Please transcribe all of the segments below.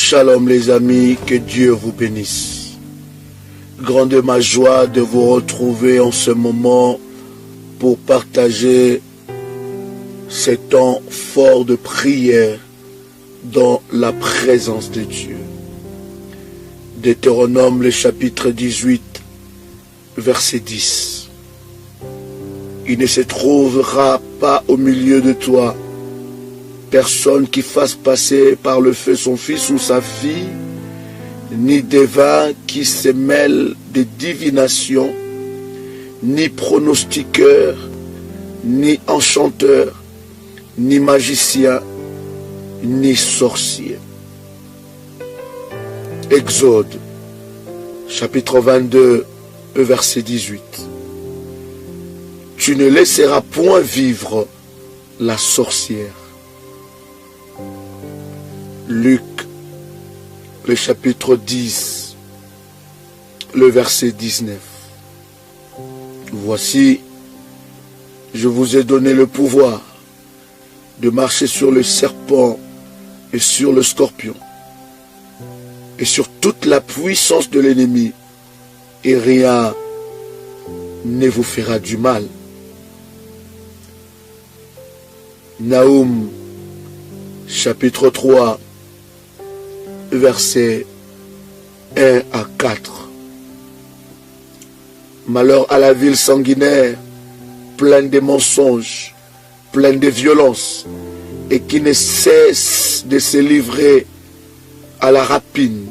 Shalom les amis, que Dieu vous bénisse. Grande est ma joie de vous retrouver en ce moment pour partager ce temps fort de prière dans la présence de Dieu. Deutéronome, le chapitre 18, verset 10. Il ne se trouvera pas au milieu de toi personne qui fasse passer par le feu son fils ou sa fille, ni devin qui se mêle de divination, ni pronostiqueur, ni enchanteur, ni magicien, ni sorcier. Exode, chapitre 22, verset 18. Tu ne laisseras point vivre la sorcière. Luc, le chapitre 10, le verset 19. Voici, je vous ai donné le pouvoir de marcher sur le serpent et sur le scorpion et sur toute la puissance de l'ennemi, et rien ne vous fera du mal. Naoum, chapitre 3, versets 1 à 4. Malheur à la ville sanguinaire, pleine de mensonges, pleine de violence, et qui ne cesse de se livrer à la rapine.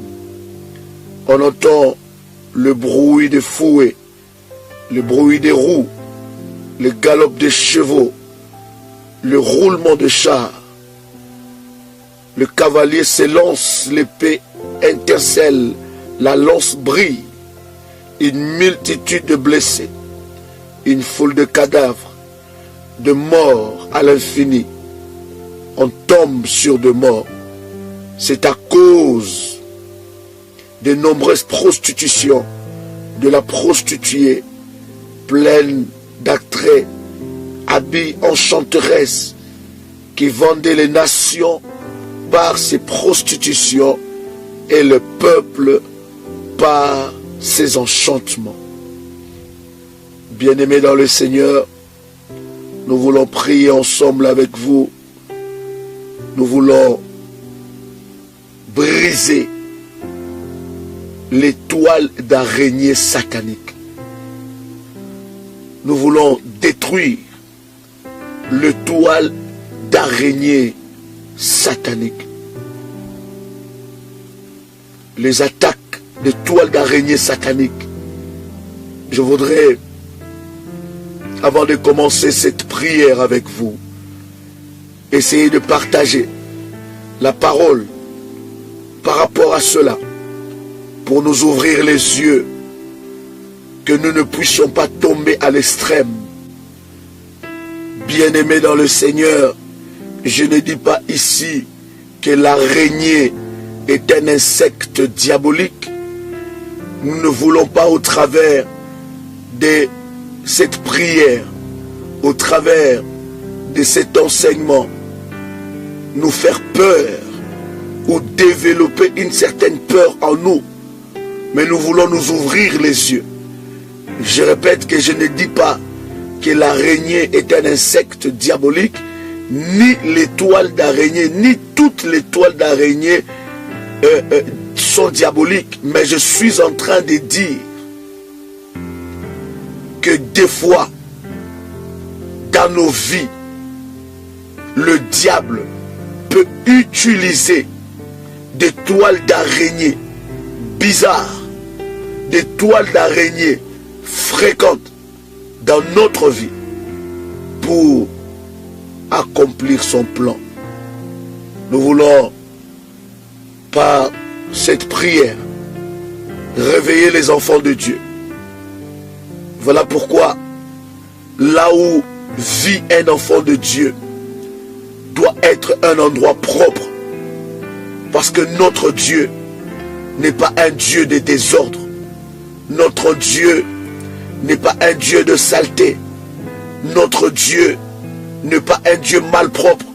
On entend le bruit des fouets, le bruit des roues, le galop des chevaux, le roulement de chars. Le cavalier s'élance, l'épée intercelle, la lance brille. Une multitude de blessés, une foule de cadavres, de morts à l'infini. On tombe sur de morts. C'est à cause de nombreuses prostitutions, de la prostituée pleine d'attraits, habits enchanteresses, qui vendait les nations par ses prostitutions et le peuple par ses enchantements. Bien-aimés dans le Seigneur, nous voulons prier ensemble avec vous. Nous voulons briser les toiles d'araignée satanique. Nous voulons détruire le toile d'araignée satanique. Les attaques de toiles d'araignée satanique. Je voudrais, avant de commencer cette prière avec vous, essayer de partager la parole par rapport à cela, pour nous ouvrir les yeux, que nous ne puissions pas tomber à l'extrême. Bien-aimés dans le Seigneur, je ne dis pas ici que l'araignée est un insecte diabolique. Nous ne voulons pas, au travers de cette prière, au travers de cet enseignement, nous faire peur ou développer une certaine peur en nous. Mais nous voulons nous ouvrir les yeux. Je répète que je ne dis pas que l'araignée est un insecte diabolique, ni les toiles d'araignée, ni toutes les toiles d'araignée sont diaboliques. Mais je suis en train de dire que des fois, dans nos vies, le diable peut utiliser des toiles d'araignée bizarres, des toiles d'araignée fréquentes dans notre vie pour accomplir son plan. Nous voulons, par cette prière, réveiller les enfants de Dieu. Voilà pourquoi, là où vit un enfant de Dieu, doit être un endroit propre. Parce que notre Dieu n'est pas un Dieu de désordre. Notre Dieu n'est pas un Dieu de saleté. Notre Dieu n'est pas un Dieu malpropre.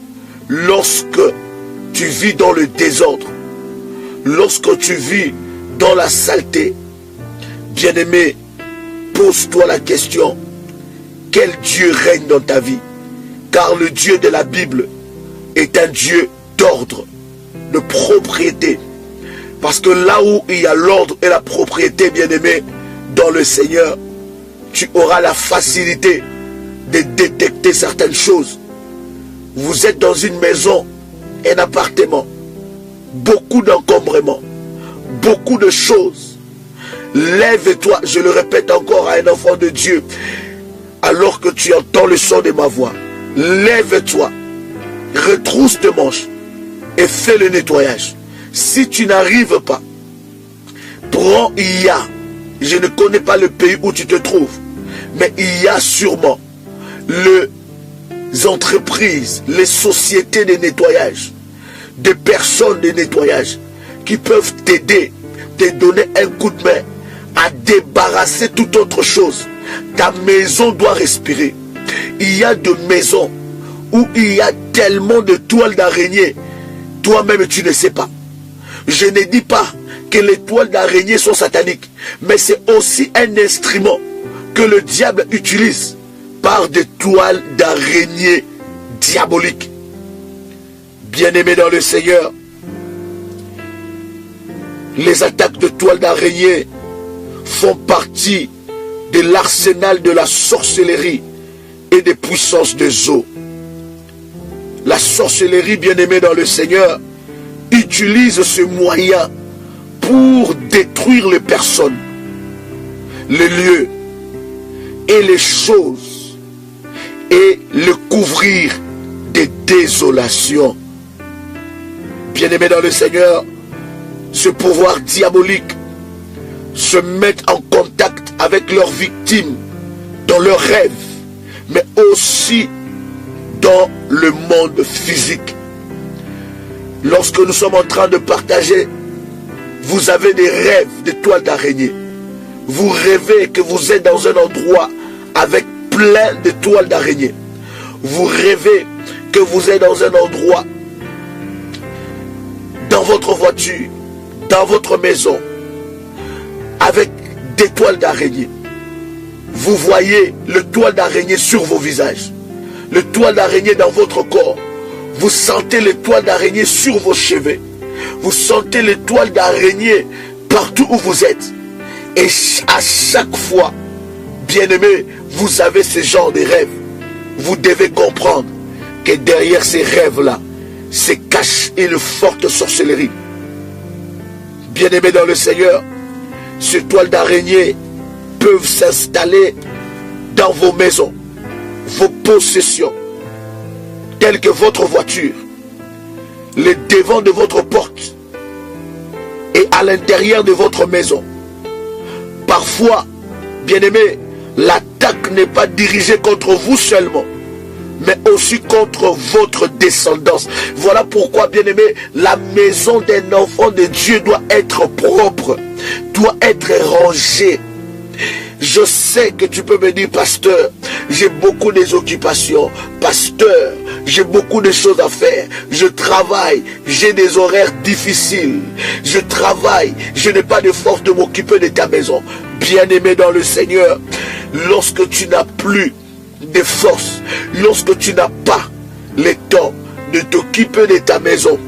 Lorsque tu vis dans le désordre, Lorsque tu vis dans la saleté, bien-aimé, pose-toi la question, quel Dieu règne dans ta vie? Car le Dieu de la Bible est un Dieu d'ordre, de propriété. Parce que là où il y a l'ordre et la propriété, bien-aimé, dans le Seigneur, tu auras la facilité de détecter certaines choses. Vous êtes dans une maison, un appartement, beaucoup d'encombrements, beaucoup de choses. Lève-toi, je le répète encore à un enfant de Dieu, alors que tu entends le son de ma voix. Lève-toi, retrousse tes manches et fais le nettoyage. Si tu n'arrives pas, prends, je ne connais pas le pays où tu te trouves, mais il y a sûrement les entreprises, les sociétés de nettoyage, des personnes de nettoyage qui peuvent t'aider, te donner un coup de main à débarrasser toute autre chose. Ta maison doit respirer. Il y a des maisons où il y a tellement de toiles d'araignée, toi-même tu ne sais pas. Je ne dis pas que les toiles d'araignée sont sataniques, mais c'est aussi un instrument que le diable utilise par des toiles d'araignée diaboliques. Bien-aimés dans le Seigneur, les attaques de toiles d'araignée font partie de l'arsenal de la sorcellerie et des puissances des eaux. La sorcellerie, bien-aimée dans le Seigneur, utilise ce moyen pour détruire les personnes, les lieux et les choses et le couvrir de désolation. Bien-aimés dans le Seigneur, ce pouvoir diabolique se met en contact avec leurs victimes dans leurs rêves, mais aussi dans le monde physique. Lorsque nous sommes en train de partager, vous avez des rêves de toiles d'araignée. Vous rêvez que vous êtes dans un endroit avec plein de toiles d'araignée. Vous rêvez que vous êtes dans un endroit, dans votre voiture, dans votre maison, avec des toiles d'araignée. Vous voyez le toile d'araignée sur vos visages, le toile d'araignée dans votre corps. Vous sentez les toiles d'araignée sur vos cheveux. Vous sentez les toiles d'araignée partout où vous êtes. Et à chaque fois, bien-aimé, vous avez ce genre de rêves. Vous devez comprendre que derrière ces rêves-là, se cache une forte sorcellerie. Bien-aimé dans le Seigneur, ces toiles d'araignée peuvent s'installer dans vos maisons, vos possessions, telles que votre voiture, les devants de votre porte et à l'intérieur de votre maison. Parfois, bien-aimé, l'attaque n'est pas dirigée contre vous seulement, mais aussi contre votre descendance. Voilà pourquoi, bien-aimé, la maison d'un enfant de Dieu doit être propre, doit être rangée. Je sais que tu peux me dire, pasteur, j'ai beaucoup d'occupations. Pasteur, j'ai beaucoup de choses à faire. Je travaille, j'ai des horaires difficiles. Je travaille, je n'ai pas de force de m'occuper de ta maison. Bien-aimé dans le Seigneur, lorsque tu n'as plus de force, lorsque tu n'as pas le temps de t'occuper de ta maison,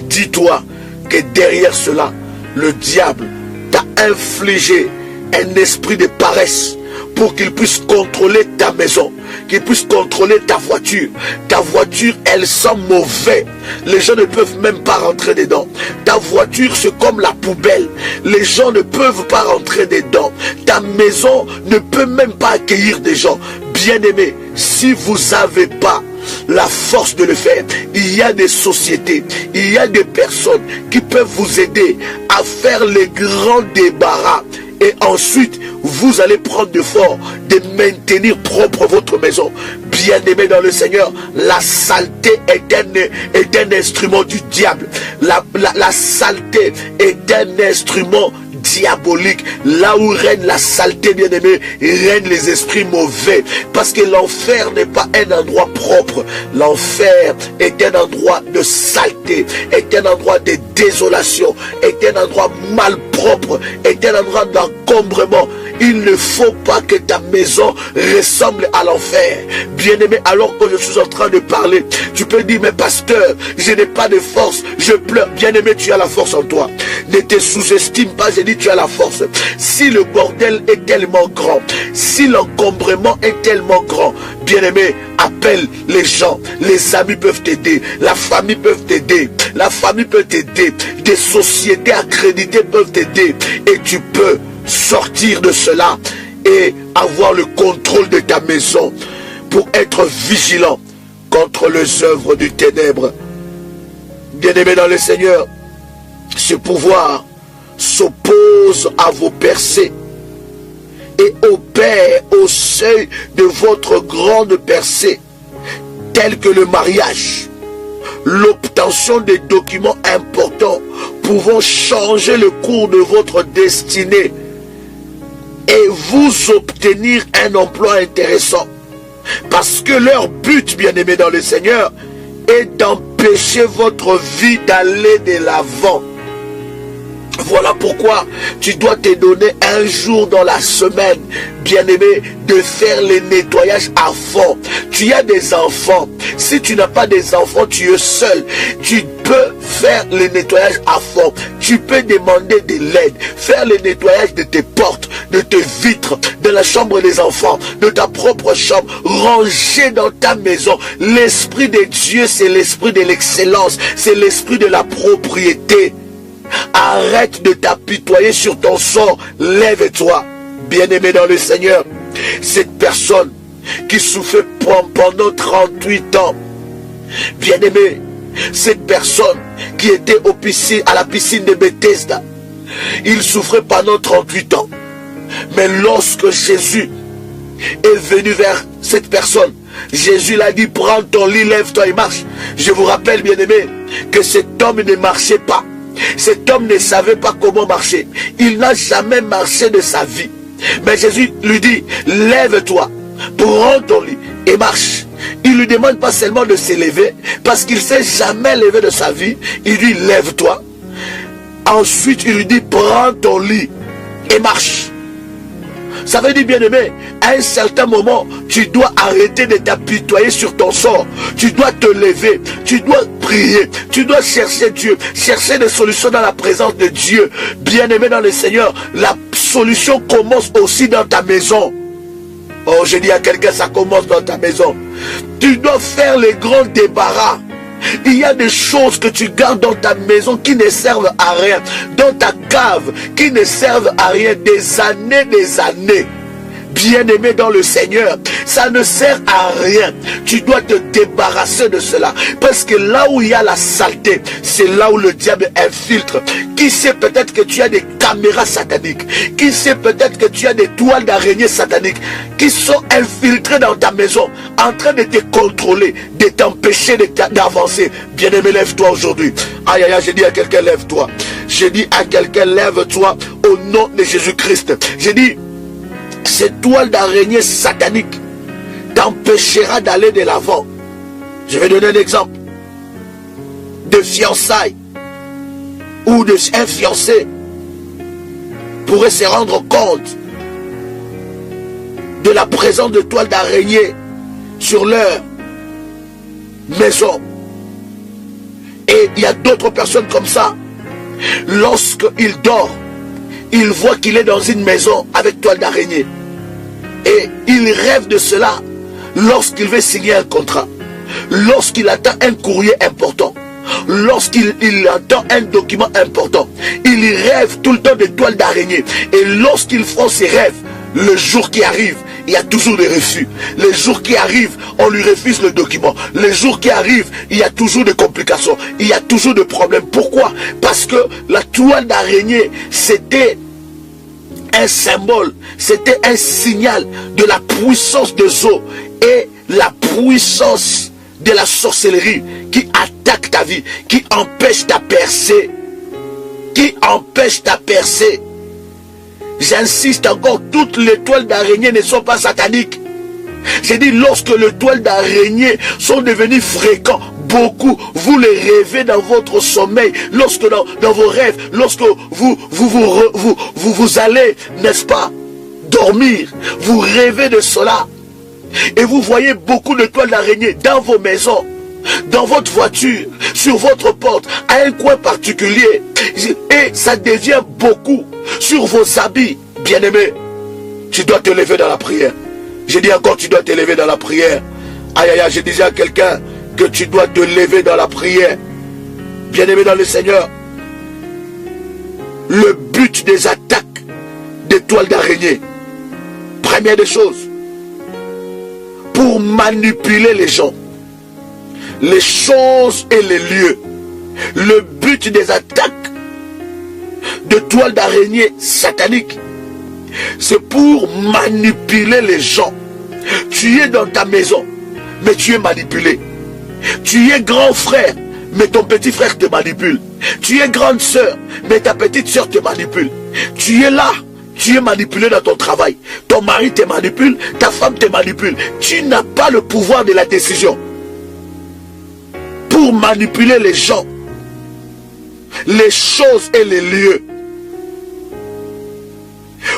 dis-toi que derrière cela, le diable t'a infligé un esprit de paresse pour qu'il puisse contrôler ta maison, qu'il puisse contrôler ta voiture. Ta voiture, elle sent mauvais. Les gens ne peuvent même pas rentrer dedans. Ta voiture, c'est comme la poubelle. Les gens ne peuvent pas rentrer dedans. Ta maison ne peut même pas accueillir des gens. Bien-aimés, si vous n'avez pas la force de le faire, il y a des sociétés, il y a des personnes qui peuvent vous aider à faire les grands débarras. Et ensuite, vous allez prendre l'effort de maintenir propre votre maison. Bien-aimé dans le Seigneur, la saleté est un instrument du diable. La saleté est un instrument diabolique, là où règne la saleté, bien-aimé, règnent les esprits mauvais. Parce que l'enfer n'est pas un endroit propre. L'enfer est un endroit de saleté, est un endroit de désolation, est un endroit malpropre, est un endroit d'encombrement. Il ne faut pas que ta maison ressemble à l'enfer. Bien-aimé, alors que je suis en train de parler, tu peux dire, mais pasteur, je n'ai pas de force, je pleure. Bien-aimé, tu as la force en toi. Ne te sous-estime pas, j'ai dit, tu as la force. Si le bordel est tellement grand, si l'encombrement est tellement grand, bien-aimé, appelle les gens. Les amis peuvent t'aider, la famille peut t'aider, la famille peut t'aider, des sociétés accréditées peuvent t'aider, et tu peux sortir de cela et avoir le contrôle de ta maison pour être vigilant contre les œuvres du ténèbre. Bien-aimé dans le Seigneur, ce pouvoir s'oppose à vos percées et opère au seuil de votre grande percée, telle que le mariage, l'obtention des documents importants pouvant changer le cours de votre destinée et vous obtenir un emploi intéressant. Parce que leur but, bien-aimé dans le Seigneur, est d'empêcher votre vie d'aller de l'avant. Voilà pourquoi tu dois te donner un jour dans la semaine, bien-aimé, de faire les nettoyages à fond. Tu as des enfants. Si tu n'as pas des enfants, tu es seul. Tu peux faire les nettoyages à fond. Tu peux demander de l'aide. Faire le nettoyage de tes portes, de tes vitres, de la chambre des enfants, de ta propre chambre. Ranger dans ta maison. L'esprit de Dieu, c'est l'esprit de l'excellence. C'est l'esprit de la propriété. Arrête de t'apitoyer sur ton sort. Lève-toi, bien-aimé dans le Seigneur. Cette personne qui souffrait pendant 38 ans, bien-aimé, cette personne qui était à la piscine de Bethesda, il souffrait pendant 38 ans. Mais lorsque Jésus est venu vers cette personne, Jésus l'a dit, prends ton lit, lève-toi et marche. Je vous rappelle, bien-aimé, que cet homme ne marchait pas. Cet homme ne savait pas comment marcher. Il n'a jamais marché de sa vie. Mais Jésus lui dit, lève-toi, prends ton lit et marche. Il ne lui demande pas seulement de se lever, parce qu'il ne s'est jamais levé de sa vie. Il lui dit, lève-toi. Ensuite, il lui dit, prends ton lit et marche. Ça veut dire, bien-aimé, à un certain moment, tu dois arrêter de t'apitoyer sur ton sort. Tu dois te lever, tu dois prier, tu dois chercher Dieu, chercher des solutions dans la présence de Dieu. Bien-aimé dans le Seigneur, la solution commence aussi dans ta maison. Oh, je dis à quelqu'un, ça commence dans ta maison. Tu dois faire les grands débarras. Il y a des choses que tu gardes dans ta maison qui ne servent à rien, dans ta cave qui ne servent à rien, des années. Bien-aimé dans le Seigneur, ça ne sert à rien. Tu dois te débarrasser de cela, parce que là où il y a la saleté, c'est là où le diable infiltre. Qui sait, peut-être que tu as des caméras sataniques, qui sait, peut-être que tu as des toiles d'araignée sataniques qui sont infiltrées dans ta maison, en train de te contrôler, de t'empêcher d'avancer. Bien-aimé, lève-toi aujourd'hui. Aïe aïe aïe, j'ai dit à quelqu'un, lève-toi. J'ai dit à quelqu'un, lève-toi au nom de Jésus-Christ. J'ai dit, cette toile d'araignée satanique t'empêchera d'aller de l'avant. Je vais donner un exemple de fiançailles où un fiancé pourrait se rendre compte de la présence de toiles d'araignée sur leur maison. Et il y a d'autres personnes comme ça. Lorsqu'il dort, il voit qu'il est dans une maison avec toile d'araignée. Et il rêve de cela lorsqu'il veut signer un contrat, lorsqu'il attend un courrier important, lorsqu'il attend un document important. Il rêve tout le temps de toile d'araignée. Et lorsqu'il font ses rêves, le jour qui arrive, il y a toujours des refus. Les jours qui arrivent, on lui refuse le document. Les jours qui arrivent, il y a toujours des complications. Il y a toujours des problèmes. Pourquoi? Parce que la toile d'araignée, c'était un symbole, c'était un signal de la puissance des eaux et la puissance de la sorcellerie qui attaque ta vie, qui empêche ta percée, J'insiste encore, toutes les toiles d'araignée ne sont pas sataniques. J'ai dit, lorsque les toiles d'araignée sont devenues fréquentes, beaucoup, vous les rêvez dans votre sommeil, lorsque dans vos rêves, lorsque vous allez, n'est-ce pas, dormir, vous rêvez de cela. Et vous voyez beaucoup de toiles d'araignée dans vos maisons, dans votre voiture, sur votre porte, à un coin particulier. Et ça devient beaucoup sur vos habits. Bien-aimé, tu dois te lever dans la prière. J'ai dit encore, tu dois te lever dans la prière. Aïe, aïe, aïe, j'ai dit à quelqu'un que tu dois te lever dans la prière. Bien-aimé dans le Seigneur, le but des attaques des toiles d'araignée, première des choses, pour manipuler les gens, les choses et les lieux. Le but des attaques de toiles d'araignée sataniques, c'est pour manipuler les gens. Tu es dans ta maison, mais tu es manipulé. Tu es grand frère, mais ton petit frère te manipule. Tu es grande sœur, mais ta petite sœur te manipule. Tu es là, tu es manipulé dans ton travail. Ton mari te manipule, ta femme te manipule. Tu n'as pas le pouvoir de la décision. Pour manipuler les gens, les choses et les lieux.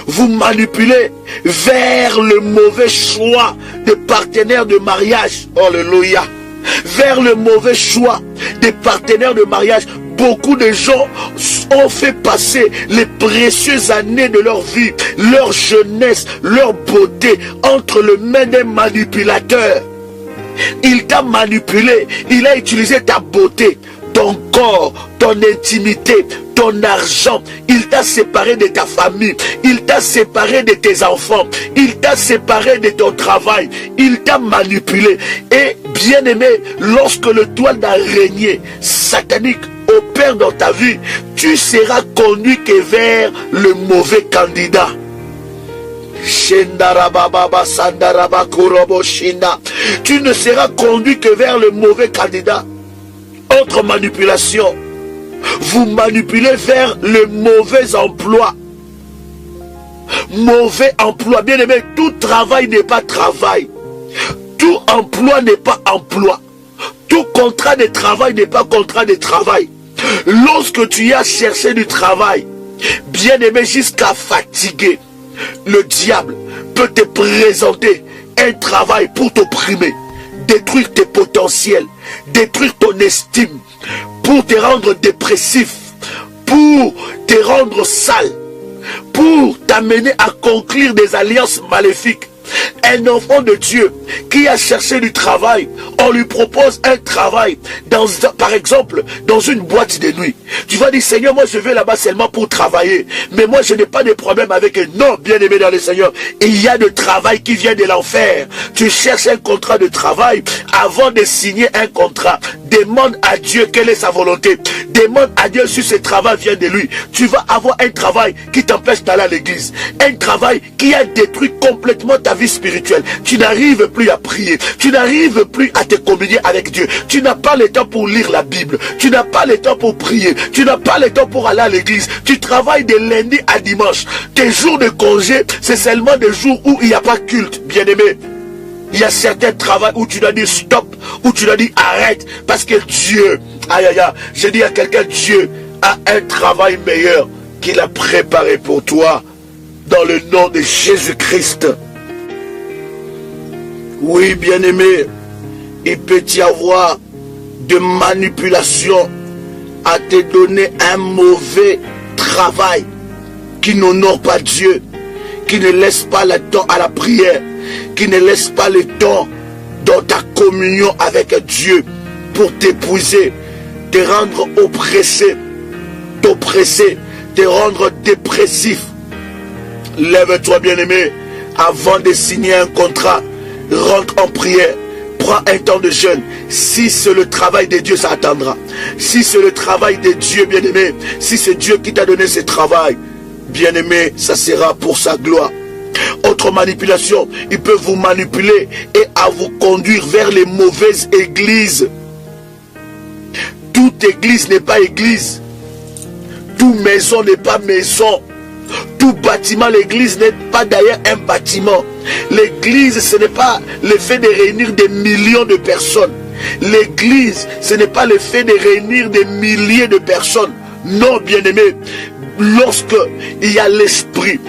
Vous manipulez vers le mauvais choix de partenaires de mariage. Alléluia. Vers le mauvais choix des partenaires de mariage. Beaucoup de gens ont fait passer les précieuses années de leur vie, leur jeunesse, leur beauté entre les mains d'un manipulateur. Il t'a manipulé, il a utilisé ta beauté, ton corps, ton intimité, ton argent. Il t'a séparé de ta famille, il t'a séparé de tes enfants, il t'a séparé de ton travail, il t'a manipulé. Et bien aimé, lorsque le toile d'araignée satanique opère dans ta vie, tu seras conduit que vers le mauvais candidat. Tu ne seras conduit que vers le mauvais candidat. Autre manipulation, vous manipulez vers le mauvais emploi. Mauvais emploi, bien aimé, tout travail n'est pas travail. Tout emploi n'est pas emploi. Tout contrat de travail n'est pas contrat de travail. Lorsque tu as cherché du travail, bien aimé, jusqu'à fatiguer, le diable peut te présenter un travail pour t'opprimer, détruire tes potentiels, détruire ton estime, pour te rendre dépressif, pour te rendre sale, pour t'amener à conclure des alliances maléfiques. Un enfant de Dieu qui a cherché du travail, on lui propose un travail, par exemple, dans une boîte de nuit. Tu vas dire, Seigneur, moi je vais là-bas seulement pour travailler, mais moi je n'ai pas de problème avec eux. Non, bien aimé dans le Seigneur, il y a de travail qui vient de l'enfer. Tu cherches un contrat de travail, avant de signer un contrat, demande à Dieu quelle est sa volonté. Demande à Dieu si ce travail vient de lui. Tu vas avoir un travail qui t'empêche d'aller à l'église. Un travail qui a détruit complètement ta vie spirituelle. Tu n'arrives plus à prier. Tu n'arrives plus à te communier avec Dieu. Tu n'as pas le temps pour lire la Bible. Tu n'as pas le temps pour prier. Tu n'as pas le temps pour aller à l'église. Tu travailles de lundi à dimanche. Tes jours de congé, c'est seulement des jours où il n'y a pas culte, bien aimé. Il y a certains travaux où tu dois dire stop, où tu dois dire arrête, parce que Dieu, aïe aïe aïe, je dis à quelqu'un, Dieu a un travail meilleur qu'il a préparé pour toi, dans le nom de Jésus-Christ. Oui, bien-aimé, il peut y avoir de manipulation à te donner un mauvais travail qui n'honore pas Dieu, qui ne laisse pas le temps à la prière, qui ne laisse pas le temps dans ta communion avec Dieu pour t'épuiser, te rendre oppressé, t'oppresser, te rendre dépressif. Lève-toi, bien-aimé, avant de signer un contrat, rentre en prière, prends un temps de jeûne. Si c'est le travail de Dieu, ça attendra. Si c'est le travail de Dieu, bien-aimé, si c'est Dieu qui t'a donné ce travail, bien-aimé, ça sera pour sa gloire. Autre manipulation, il peut vous manipuler et à vous conduire vers les mauvaises églises. Toute église n'est pas église. Toute maison n'est pas maison. Tout bâtiment, l'église n'est pas d'ailleurs un bâtiment. L'église, ce n'est pas le fait de réunir des millions de personnes. L'église, ce n'est pas le fait de réunir des milliers de personnes. Non, bien-aimé, lorsque il y a l'esprit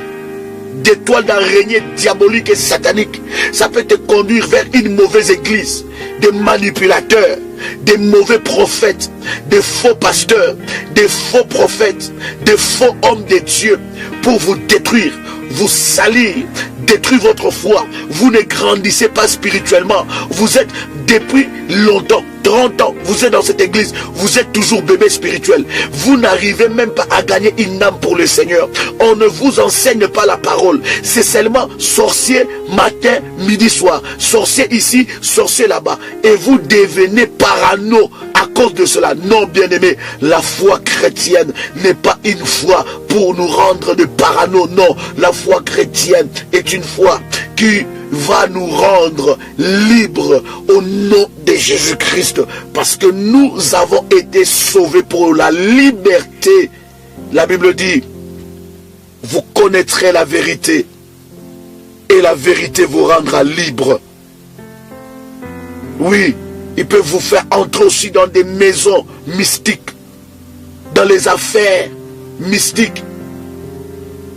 d'étoiles d'araignée diabolique et satanique, ça peut te conduire vers une mauvaise église, des manipulateurs, des mauvais prophètes, des faux pasteurs, des faux prophètes, des faux hommes de Dieu pour vous détruire, vous salir, détruire votre foi. Vous ne grandissez pas spirituellement. Vous êtes depuis longtemps, 30 ans, vous êtes dans cette église, vous êtes toujours bébé spirituel. Vous n'arrivez même pas à gagner une âme pour le Seigneur. On ne vous enseigne pas la parole. C'est seulement sorcier matin, midi, soir. Sorcier ici, sorcier là-bas. Et vous devenez parano à cause de cela. Non, bien-aimé, la foi chrétienne n'est pas une foi pour nous rendre de parano. Non, la foi chrétienne est une foi qui va nous rendre libres au nom de Jésus-Christ, parce que nous avons été sauvés pour la liberté. La Bible dit, vous connaîtrez la vérité et la vérité vous rendra libre. Oui, il peut vous faire entrer aussi dans des maisons mystiques, dans les affaires mystiques,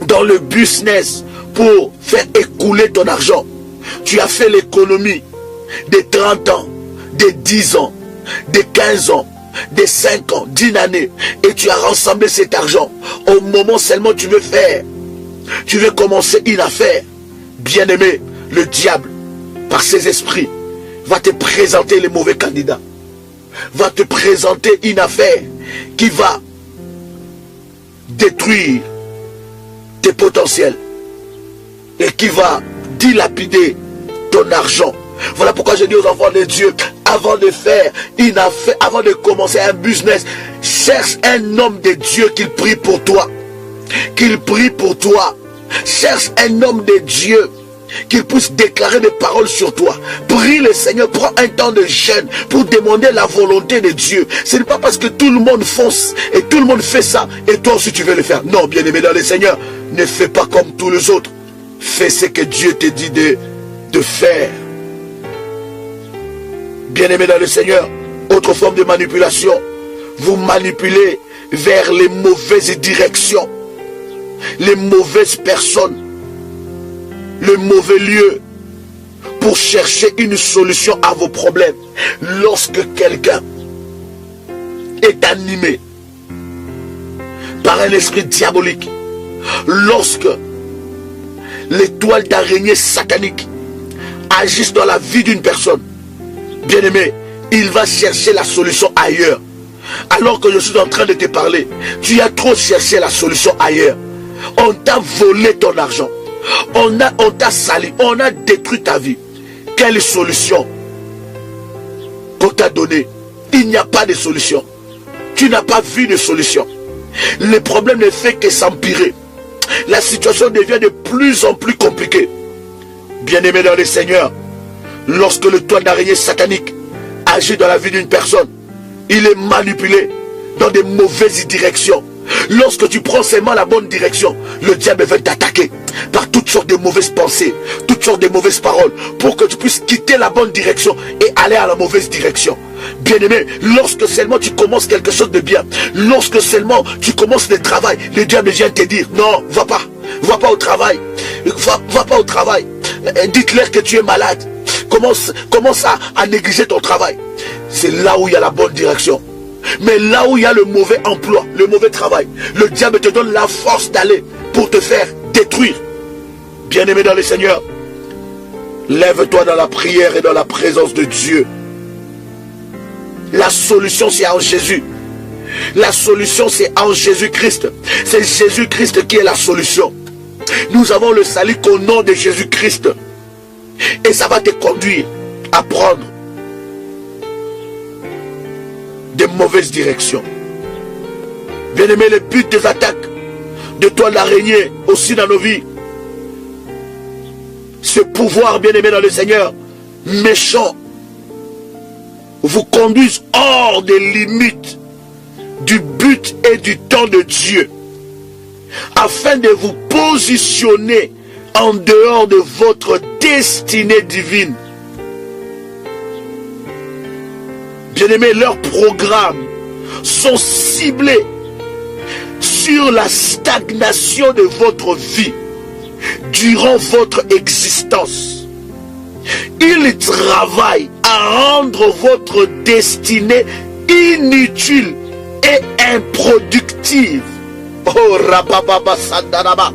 dans le business, pour faire écouler ton argent. Tu as fait l'économie de 30 ans, de 10 ans, de 15 ans, de 5 ans, d'une année, et tu as rassemblé cet argent. Au moment seulement tu veux faire, tu veux commencer une affaire, bien-aimé, le diable, par ses esprits, va te présenter les mauvais candidats, va te présenter une affaire qui va détruire tes potentiels et qui va dilapider ton argent. Voilà pourquoi je dis aux enfants de Dieu, avant de faire une affaire, avant de commencer un business, cherche un homme de Dieu qu'il prie pour toi. Qu'il prie pour toi. Cherche un homme de Dieu qu'il puisse déclarer des paroles sur toi. Prie le Seigneur, prends un temps de jeûne pour demander la volonté de Dieu. Ce n'est pas parce que tout le monde fonce et tout le monde fait ça et toi aussi tu veux le faire. Non, bien-aimé dans le Seigneur, ne fais pas comme tous les autres. Fais ce que Dieu te dit de faire. Bien-aimé dans le Seigneur, autre forme de manipulation, vous manipulez vers les mauvaises directions, les mauvaises personnes, le mauvais lieu pour chercher une solution à vos problèmes. Lorsque quelqu'un est animé par un esprit diabolique, lorsque l'étoile d'araignée satanique agisse dans la vie d'une personne, bien-aimé, il va chercher la solution ailleurs. Alors que je suis en train de te parler, tu as trop cherché la solution ailleurs. On t'a volé ton argent, on t'a sali, on a détruit ta vie. Quelle solution qu'on t'a donnée? Il n'y a pas de solution. Tu n'as pas vu de solution. Le problème ne fait que s'empirer. La situation devient de plus en plus compliquée. Bien-aimé dans le Seigneur, lorsque le toit d'araignée satanique agit dans la vie d'une personne, il est manipulé dans de mauvaises directions. Lorsque tu prends seulement la bonne direction, le diable va t'attaquer par toutes sortes de mauvaises pensées, toutes sortes de mauvaises paroles, pour que tu puisses quitter la bonne direction et aller à la mauvaise direction. Bien-aimé, lorsque seulement tu commences quelque chose de bien, lorsque seulement tu commences le travail, le diable vient te dire, non, va pas au travail, va pas au travail, dites-leur que tu es malade, commence à négliger ton travail. C'est là où il y a la bonne direction. Mais là où il y a le mauvais emploi, le mauvais travail, le diable te donne la force d'aller pour te faire détruire. Bien-aimé dans le Seigneur, lève-toi dans la prière et dans la présence de Dieu. La solution c'est en Jésus. La solution c'est en Jésus-Christ. C'est Jésus-Christ qui est la solution. Nous avons le salut qu'au nom de Jésus-Christ. Et ça va te conduire à prendre de mauvaises directions. Bien-aimé, le but des attaques de toile d'araignée aussi dans nos vies, ce pouvoir, bien-aimé dans le Seigneur, méchant, vous conduisent hors des limites du but et du temps de Dieu. afin de vous positionner en dehors de votre destinée divine. Bien-aimés, leurs programmes sont ciblés sur la stagnation de votre vie durant votre existence. Ils travaillent à rendre votre destinée inutile et improductive. Oh, Rabababa Sandaraba.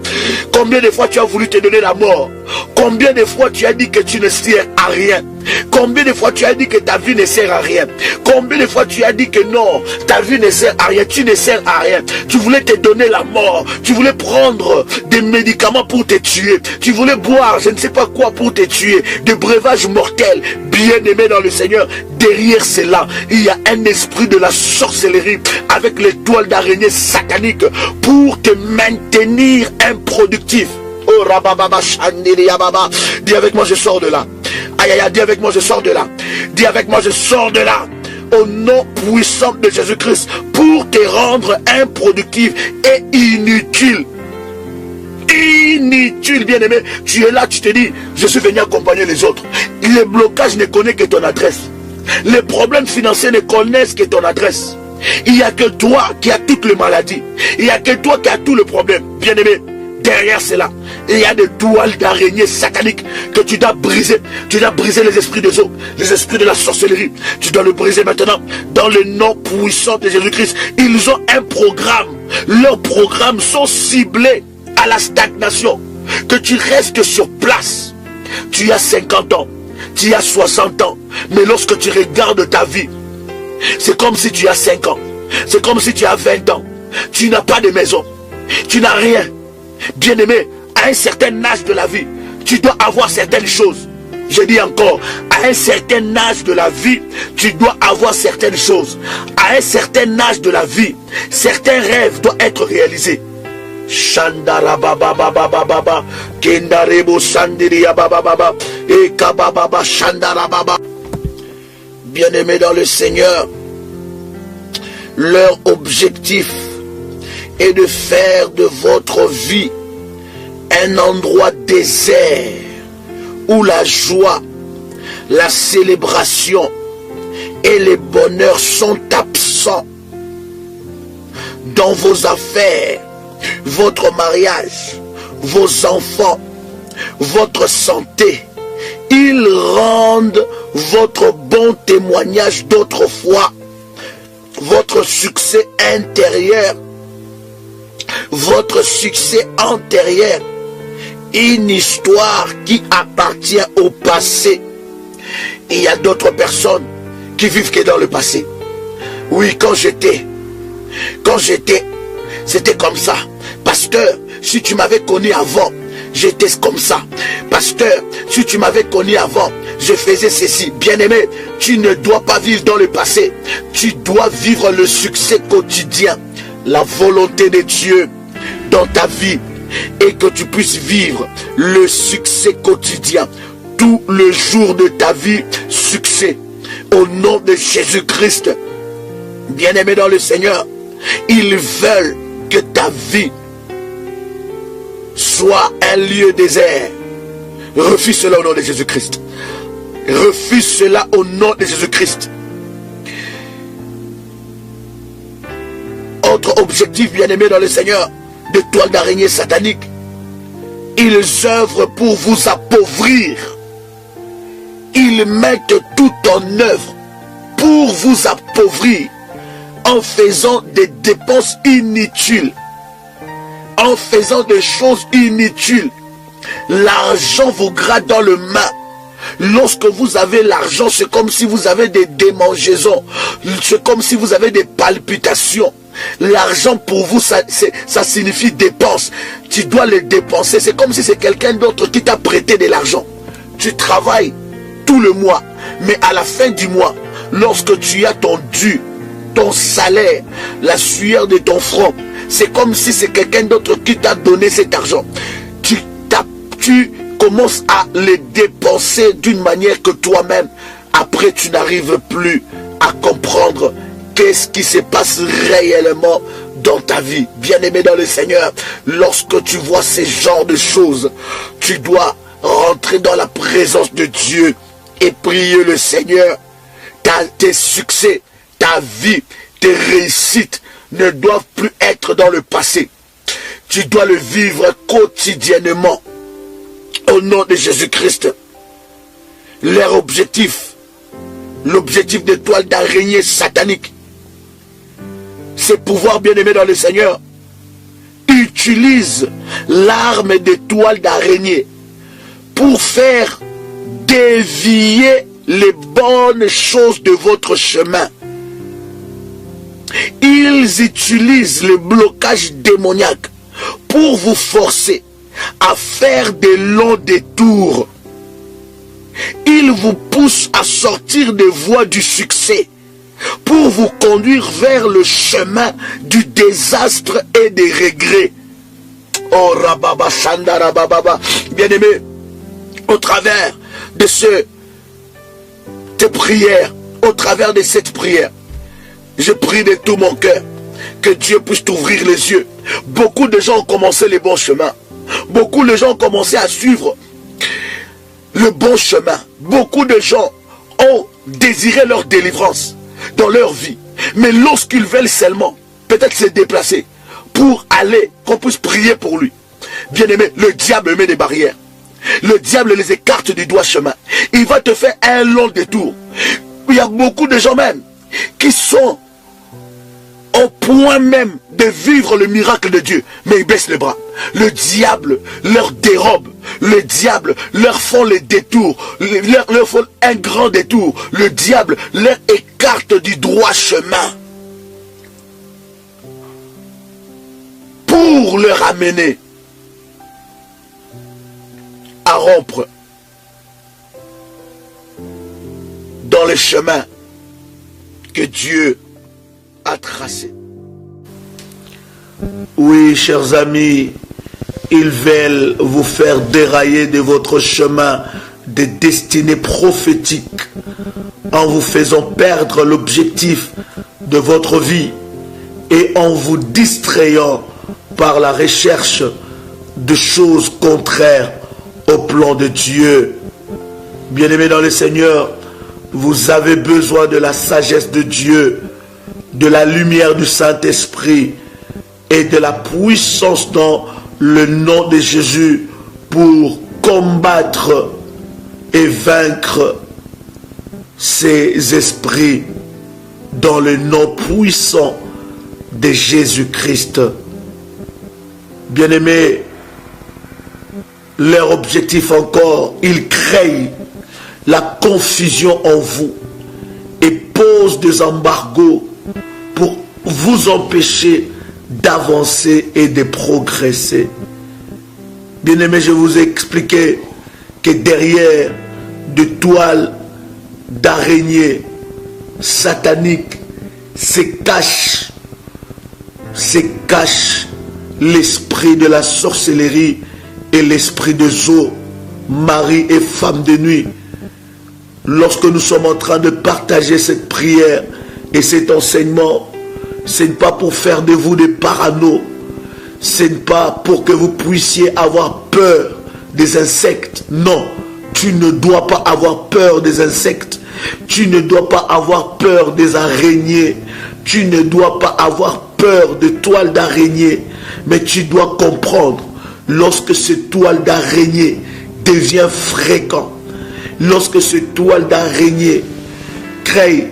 Combien de fois tu as voulu te donner la mort? Combien de fois tu as dit que tu ne sers à rien? Combien de fois tu as dit que ta vie ne sert à rien? Combien de fois tu as dit que non, ta vie ne sert à rien, tu ne sers à rien? Tu voulais te donner la mort, tu voulais prendre des médicaments pour te tuer, tu voulais boire je ne sais pas quoi pour te tuer, des breuvages mortels. Bien-aimé dans le Seigneur, derrière cela, il y a un esprit de la sorcellerie avec les toiles d'araignée sataniques pour te maintenir improductif. Oh Rabababa Shandiri Yababa. Dis avec moi, je sors de là. Aïe aïe aïe, dis avec moi, je sors de là. Dis avec moi, je sors de là. Au nom puissant de Jésus-Christ, pour te rendre improductif et inutile. Inutile, bien-aimé. Tu es là, tu te dis, je suis venu accompagner les autres. Les blocages ne connaissent que ton adresse. Les problèmes financiers ne connaissent que ton adresse. Il n'y a que toi qui as toutes les maladies. Il n'y a que toi qui as tout le problème. Bien-aimé, derrière cela, il y a des toiles d'araignée sataniques que tu dois briser. Tu dois briser les esprits des eaux, les esprits de la sorcellerie. Tu dois le briser maintenant dans le nom puissant de Jésus-Christ. Ils ont un programme. Leurs programmes sont ciblés à la stagnation. Que tu restes sur place. Tu as 50 ans, tu as 60 ans. Mais lorsque tu regardes ta vie, c'est comme si tu as 5 ans. C'est comme si tu as 20 ans. Tu n'as pas de maison. Tu n'as rien. Bien-aimé, à un certain âge de la vie, tu dois avoir certaines choses. Je dis encore, à un certain âge de la vie, tu dois avoir certaines choses. À un certain âge de la vie, certains rêves doivent être réalisés. Shandara baba baba baba, Kendarebo Sandiria baba baba, et Kababa Shandara baba. Bien-aimés dans le Seigneur, leur objectif est de faire de votre vie un endroit désert où la joie, la célébration et les bonheurs sont absents. Dans vos affaires, votre mariage, vos enfants, votre santé, ils rendent votre bon témoignage d'autrefois, votre succès intérieur, votre succès antérieur, une histoire qui appartient au passé. Il y a d'autres personnes qui vivent que dans le passé. Oui, quand j'étais, c'était comme ça. Pasteur, si tu m'avais connu avant, j'étais comme ça. Pasteur, si tu m'avais connu avant, je faisais ceci. Bien-aimé, tu ne dois pas vivre dans le passé. Tu dois vivre le succès quotidien. La volonté de Dieu dans ta vie et que tu puisses vivre le succès quotidien. Tout le jour de ta vie, succès. Au nom de Jésus-Christ. Bien-aimé dans le Seigneur, ils veulent que ta vie soit un lieu désert. Refuse cela au nom de Jésus-Christ. Refuse cela au nom de Jésus-Christ. Autre objectif, bien-aimé dans le Seigneur, de toiles d'araignée satanique. Ils œuvrent pour vous appauvrir. Ils mettent tout en œuvre pour vous appauvrir en faisant des dépenses inutiles, en faisant des choses inutiles. L'argent vous gratte dans le main. Lorsque vous avez l'argent, c'est comme si vous avez des démangeaisons. C'est comme si vous avez des palpitations. L'argent pour vous, ça signifie dépense. Tu dois le dépenser. C'est comme si c'est quelqu'un d'autre qui t'a prêté de l'argent. Tu travailles tout le mois, mais à la fin du mois, lorsque tu as ton dû, ton salaire, la sueur de ton front, c'est comme si c'est quelqu'un d'autre qui t'a donné cet argent. Tu commences à le dépenser d'une manière que toi-même, après tu n'arrives plus à comprendre qu'est-ce qui se passe réellement dans ta vie. Bien-aimé dans le Seigneur, lorsque tu vois ces genres de choses, tu dois rentrer dans la présence de Dieu et prier le Seigneur. Tes succès, ta vie, tes réussites ne doivent plus être dans le passé. Tu dois le vivre quotidiennement. Au nom de Jésus-Christ. Leur objectif, l'objectif de toile d'araignée satanique, c'est pouvoir, bien-aimé dans le Seigneur, utilise l'arme de toile d'araignée pour faire dévier les bonnes choses de votre chemin. Ils utilisent le blocage démoniaque pour vous forcer à faire des longs détours. Ils vous poussent à sortir des voies du succès pour vous conduire vers le chemin du désastre et des regrets. Oh Rababa Shandara Bababa, bien-aimé, au travers de tes prières, au travers de cette prière, je prie de tout mon cœur que Dieu puisse t'ouvrir les yeux. Beaucoup de gens ont commencé les bons chemins. Beaucoup de gens ont commencé à suivre le bon chemin. Beaucoup de gens ont désiré leur délivrance dans leur vie. Mais lorsqu'ils veulent seulement peut-être se déplacer pour aller, qu'on puisse prier pour lui. Bien aimé, le diable met des barrières. Le diable les écarte du droit chemin. Il va te faire un long détour. Il y a beaucoup de gens même qui sont au point même de vivre le miracle de Dieu, mais ils baissent les bras. Le diable leur dérobe. Le diable leur font les détours. Leur font un grand détour. Le diable leur écarte du droit chemin pour leur amener à rompre dans le chemin que Dieu a tracé. Oui, chers amis, ils veulent vous faire dérailler de votre chemin de destinée prophétique en vous faisant perdre l'objectif de votre vie et en vous distrayant par la recherche de choses contraires au plan de Dieu. Bien-aimés dans le Seigneur, vous avez besoin de la sagesse de Dieu, de la lumière du Saint-Esprit et de la puissance dans le nom de Jésus pour combattre et vaincre ces esprits dans le nom puissant de Jésus-Christ. Bien-aimés, leur objectif encore, ils créent la confusion en vous et posent des embargos pour vous empêcher d'avancer et de progresser. Bien-aimés, je vous ai expliqué que derrière de toiles d'araignée satanique se cache l'esprit de la sorcellerie et l'esprit de Zo, mari et femme de nuit. Lorsque nous sommes en train de partager cette prière et cet enseignement, ce n'est pas pour faire de vous des parano, ce n'est pas pour que vous puissiez avoir peur des insectes. Non, tu ne dois pas avoir peur des insectes, tu ne dois pas avoir peur des araignées, tu ne dois pas avoir peur de toiles d'araignée, mais tu dois comprendre, lorsque cette toile d'araignée devient fréquent, lorsque cette toile d'araignée crée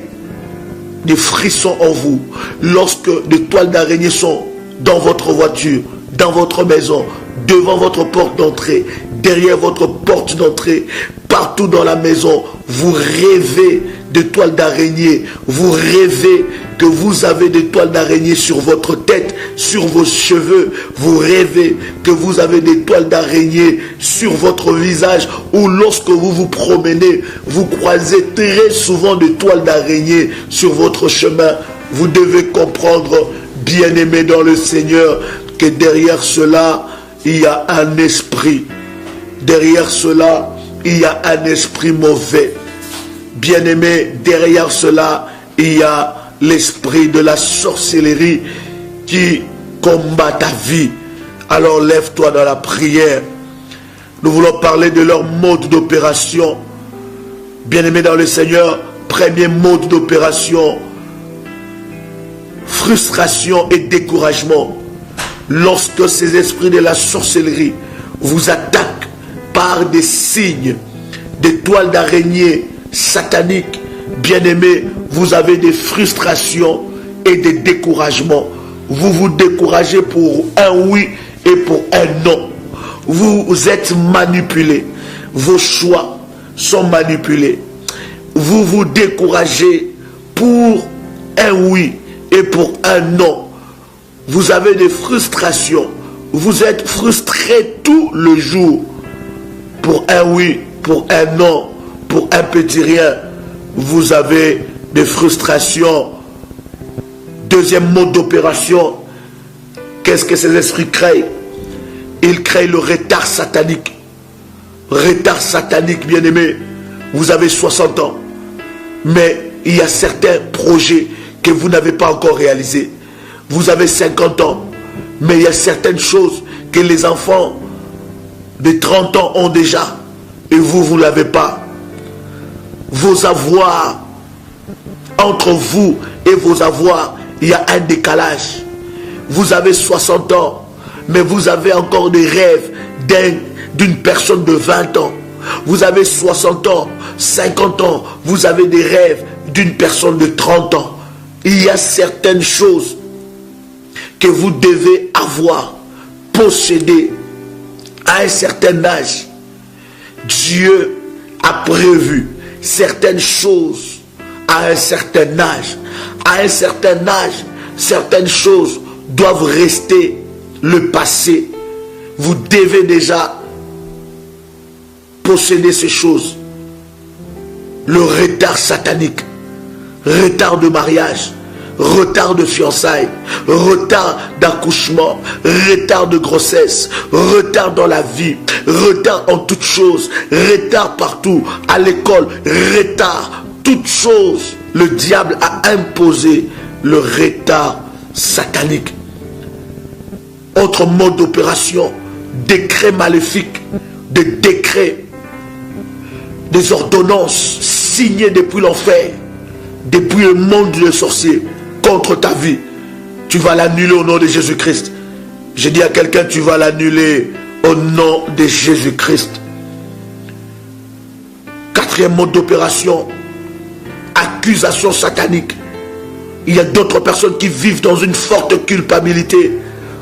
des frissons en vous, lorsque des toiles d'araignée sont dans votre voiture, dans votre maison, devant votre porte d'entrée, derrière votre porte d'entrée, partout dans la maison, vous rêvez de toiles d'araignée, vous rêvez que vous avez des toiles d'araignée sur votre tête, sur vos cheveux, vous rêvez que vous avez des toiles d'araignée sur votre visage, ou lorsque vous vous promenez, vous croisez très souvent des toiles d'araignée sur votre chemin. Vous devez comprendre, bien-aimés dans le Seigneur, que derrière cela, il y a un esprit. Derrière cela, il y a un esprit mauvais. Bien-aimés, derrière cela, il y a l'esprit de la sorcellerie qui combat ta vie. Alors lève-toi dans la prière. Nous voulons parler de leur mode d'opération. Bien-aimés dans le Seigneur, premier mode d'opération, frustration et découragement. Lorsque ces esprits de la sorcellerie vous attaquent par des signes, des toiles d'araignée sataniques, bien-aimés, vous avez des frustrations et des découragements. Vous vous découragez pour un oui et pour un non. Vous êtes manipulés. Vos choix sont manipulés. Vous vous découragez pour un oui et pour un non. Vous avez des frustrations. Vous êtes frustrés tout le jour. Pour un oui, pour un non, pour un petit rien. Vous avez des frustrations. Deuxième mode d'opération. Qu'est-ce que ces esprits créent? Ils créent le retard satanique. Retard satanique, bien-aimé. Vous avez 60 ans. Mais il y a certains projets que vous n'avez pas encore réalisés. Vous avez 50 ans. Mais il y a certaines choses que les enfants de 30 ans ont déjà. Et vous ne l'avez pas. Vos avoirs, entre vous et vos avoirs, il y a un décalage. Vous avez 60 ans, mais vous avez encore des rêves d'une personne de 20 ans. Vous avez 60 ans, 50 ans, vous avez des rêves d'une personne de 30 ans. Il y a certaines choses que vous devez avoir, posséder à un certain âge. Dieu a prévu certaines choses à un certain âge. À un certain âge, certaines choses doivent rester le passé. Vous devez déjà posséder ces choses. Le retard satanique, retard de mariage, retard de fiançailles, retard d'accouchement, retard de grossesse, retard dans la vie, retard en toutes choses, retard partout, à l'école, retard, toutes choses. Le diable a imposé le retard satanique. Autre mode d'opération, décret maléfique, des décrets, des ordonnances signées depuis l'enfer, depuis le monde des sorciers, contre ta vie. Tu vas l'annuler au nom de Jésus-Christ. J'ai dit à quelqu'un, tu vas l'annuler au nom de Jésus-Christ. Quatrième mode d'opération, accusation satanique. Il y a d'autres personnes qui vivent dans une forte culpabilité.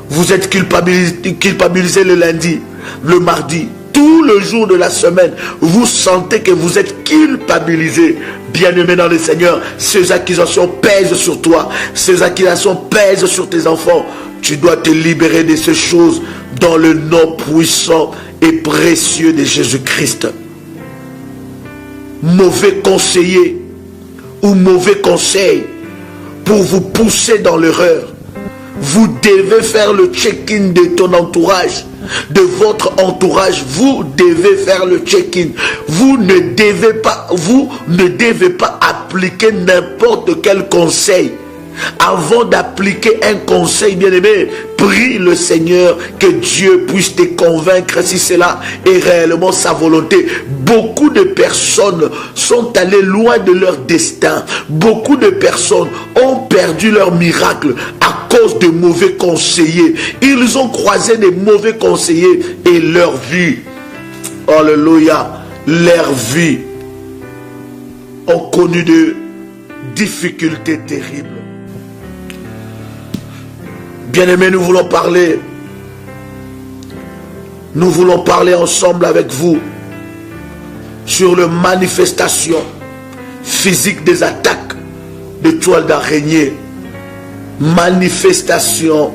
Vous êtes culpabilisé le lundi, le mardi, tout le jour de la semaine. Vous sentez que vous êtes culpabilisé. Bien-aimé dans le Seigneur, ces accusations pèsent sur toi. Ces accusations pèsent sur tes enfants. Tu dois te libérer de ces choses dans le nom puissant et précieux de Jésus-Christ. Mauvais conseiller ou mauvais conseil pour vous pousser dans l'erreur. Vous devez faire le check-in de ton entourage, de votre entourage. Vous devez faire le check-in. Vous ne devez pas appliquer n'importe quel conseil. Avant d'appliquer un conseil, bien-aimé, prie le Seigneur que Dieu puisse te convaincre si cela est réellement sa volonté. Beaucoup de personnes sont allées loin de leur destin. Beaucoup de personnes ont perdu leur miracle à cause de mauvais conseillers. Ils ont croisé des mauvais conseillers et leur vie, alléluia, leur vie ont connu de difficultés terribles. Bien-aimés, nous voulons parler ensemble avec vous sur les manifestations physiques des attaques de toiles d'araignée. Manifestations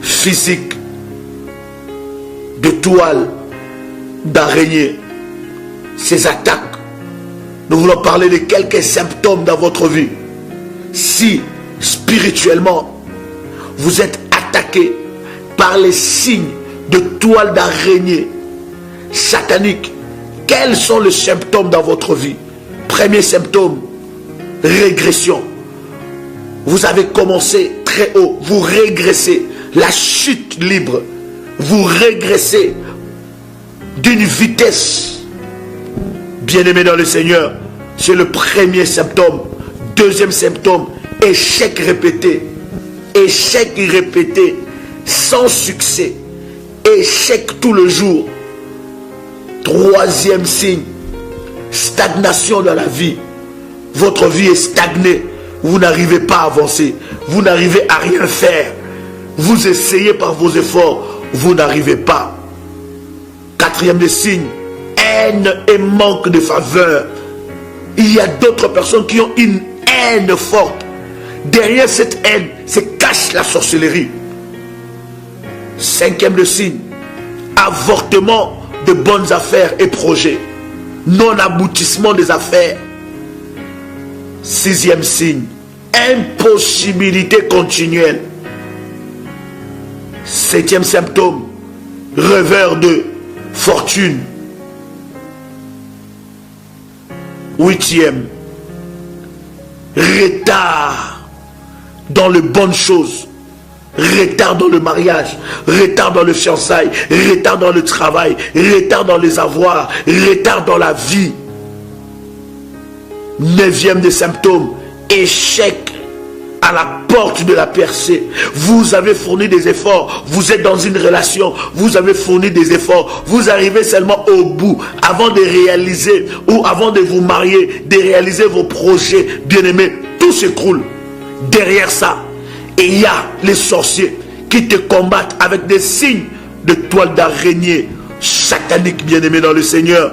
physiques de toiles d'araignée. Ces attaques, nous voulons parler de quelques symptômes dans votre vie. Si spirituellement vous êtes attaqué par les signes de toiles d'araignée sataniques, quels sont les symptômes dans votre vie? Premier symptôme, régression. Vous avez commencé très haut, vous régressez. la chute libre. Vous régressez d'une vitesse. Bien-aimés dans le Seigneur, c'est le premier symptôme. Deuxième symptôme, échec répété. Échec répété, sans succès. Échec tout le jour. Troisième signe, stagnation dans la vie. Votre vie est stagnée. Vous n'arrivez pas à avancer. Vous n'arrivez à rien faire. Vous essayez par vos efforts. Vous n'arrivez pas. Quatrième des signes, haine et manque de faveur. Il y a d'autres personnes qui ont une haine forte. Derrière cette haine se cache la sorcellerie. Cinquième des signes, avortement de bonnes affaires et projets. Non-aboutissement des affaires. Sixième signe, impossibilité continuelle. Septième symptôme, revers de fortune. Huitième, retard dans les bonnes choses. Retard dans le mariage, retard dans le fiançailles, retard dans le travail, retard dans les avoirs, retard dans la vie. Neuvième des symptômes, échec à la porte de la percée. Vous avez fourni des efforts, vous êtes dans une relation, vous avez fourni des efforts, vous arrivez seulement au bout, avant de réaliser ou avant de vous marier, de réaliser vos projets, bien-aimés, tout s'écroule. Derrière ça, il y a les sorciers qui te combattent avec des signes de toile d'araignée satanique, bien-aimé dans le Seigneur.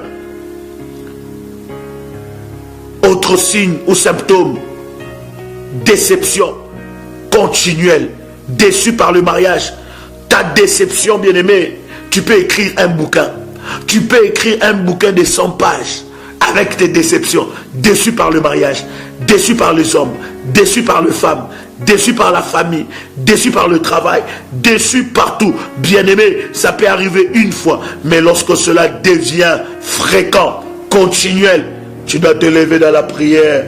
Autre signe ou symptôme, déception continuelle, déçu par le mariage. Ta déception, bien-aimé, tu peux écrire un bouquin. Tu peux écrire un bouquin de 100 pages avec tes déceptions. Déçu par le mariage, déçu par les hommes, déçu par les femmes, déçu par la famille, déçu par le travail, déçu partout. Bien-aimé, ça peut arriver une fois, mais lorsque cela devient fréquent, continuel, tu dois te lever dans la prière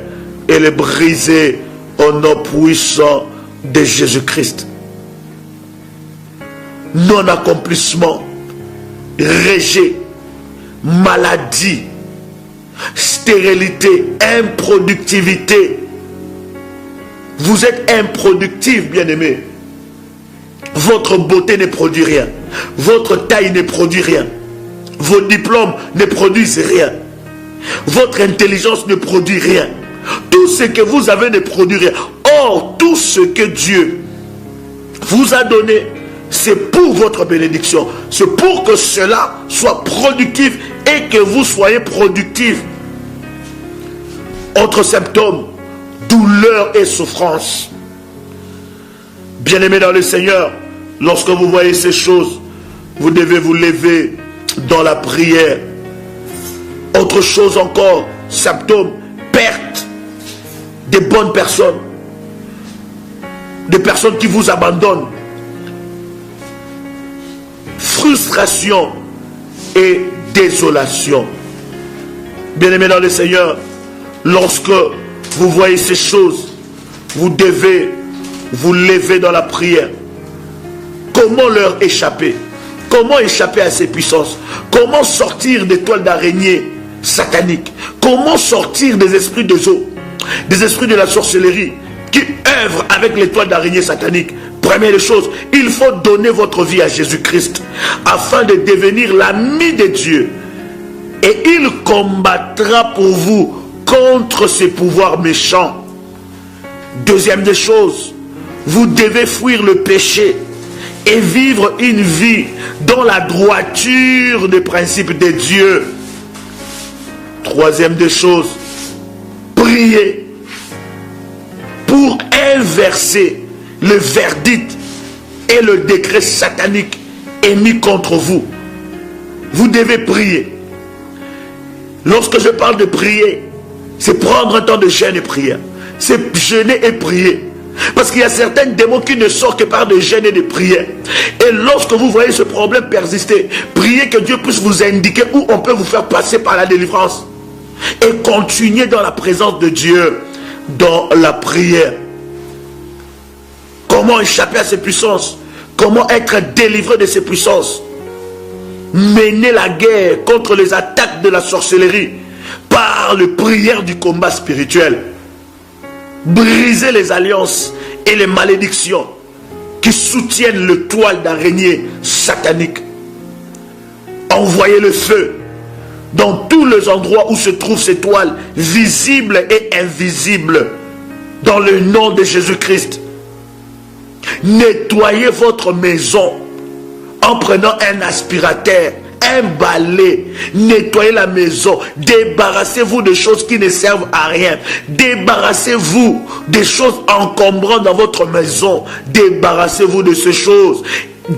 et le briser au nom puissant de Jésus-Christ. Non-accomplissement, rejet, maladie, stérilité, improductivité. Vous êtes improductif, bien-aimé. Votre beauté ne produit rien. Votre taille ne produit rien. Vos diplômes ne produisent rien. Votre intelligence ne produit rien. Tout ce que vous avez ne produit rien. Or, tout ce que Dieu vous a donné, c'est pour votre bénédiction. C'est pour que cela soit productif et que vous soyez productif. Autre symptôme, douleur et souffrance. Bien-aimés dans le Seigneur, lorsque vous voyez ces choses, vous devez vous lever dans la prière. Autre chose encore, symptôme, perte des bonnes personnes, des personnes qui vous abandonnent, frustration et désolation. Bien-aimés dans le Seigneur, lorsque vous voyez ces choses, vous devez vous lever dans la prière. Comment leur échapper? Comment échapper à ces puissances? Comment sortir des toiles d'araignée sataniques? Comment sortir des esprits de eau, des esprits de la sorcellerie qui œuvrent avec les toiles d'araignée sataniques? Première chose, il faut donner votre vie à Jésus-Christ afin de devenir l'ami de Dieu. Et il combattra pour vous contre ces pouvoirs méchants. Deuxième des choses, vous devez fuir le péché et vivre une vie dans la droiture des principes de Dieu. Troisième des choses, priez pour inverser le verdict et le décret satanique émis contre vous. Vous devez prier. Lorsque je parle de prier, c'est prendre un temps de jeûne et prière. C'est jeûner et prier. Parce qu'il y a certains démons qui ne sortent que par des jeûnes et des prières. Et lorsque vous voyez ce problème persister, priez que Dieu puisse vous indiquer où on peut vous faire passer par la délivrance. Et continuez dans la présence de Dieu, dans la prière. Comment échapper à ces puissances? Comment être délivré de ces puissances. Mener la guerre contre les attaques de la sorcellerie par les prières du combat spirituel. Briser les alliances et les malédictions qui soutiennent le toile d'araignée satanique. Envoyer le feu dans tous les endroits où se trouvent ces toiles, visibles et invisibles, dans le nom de Jésus-Christ. Nettoyez votre maison en prenant un aspirateur, un balai. Nettoyez la maison. Débarrassez-vous de choses qui ne servent à rien. Débarrassez-vous des choses encombrantes dans votre maison. Débarrassez-vous de ces choses.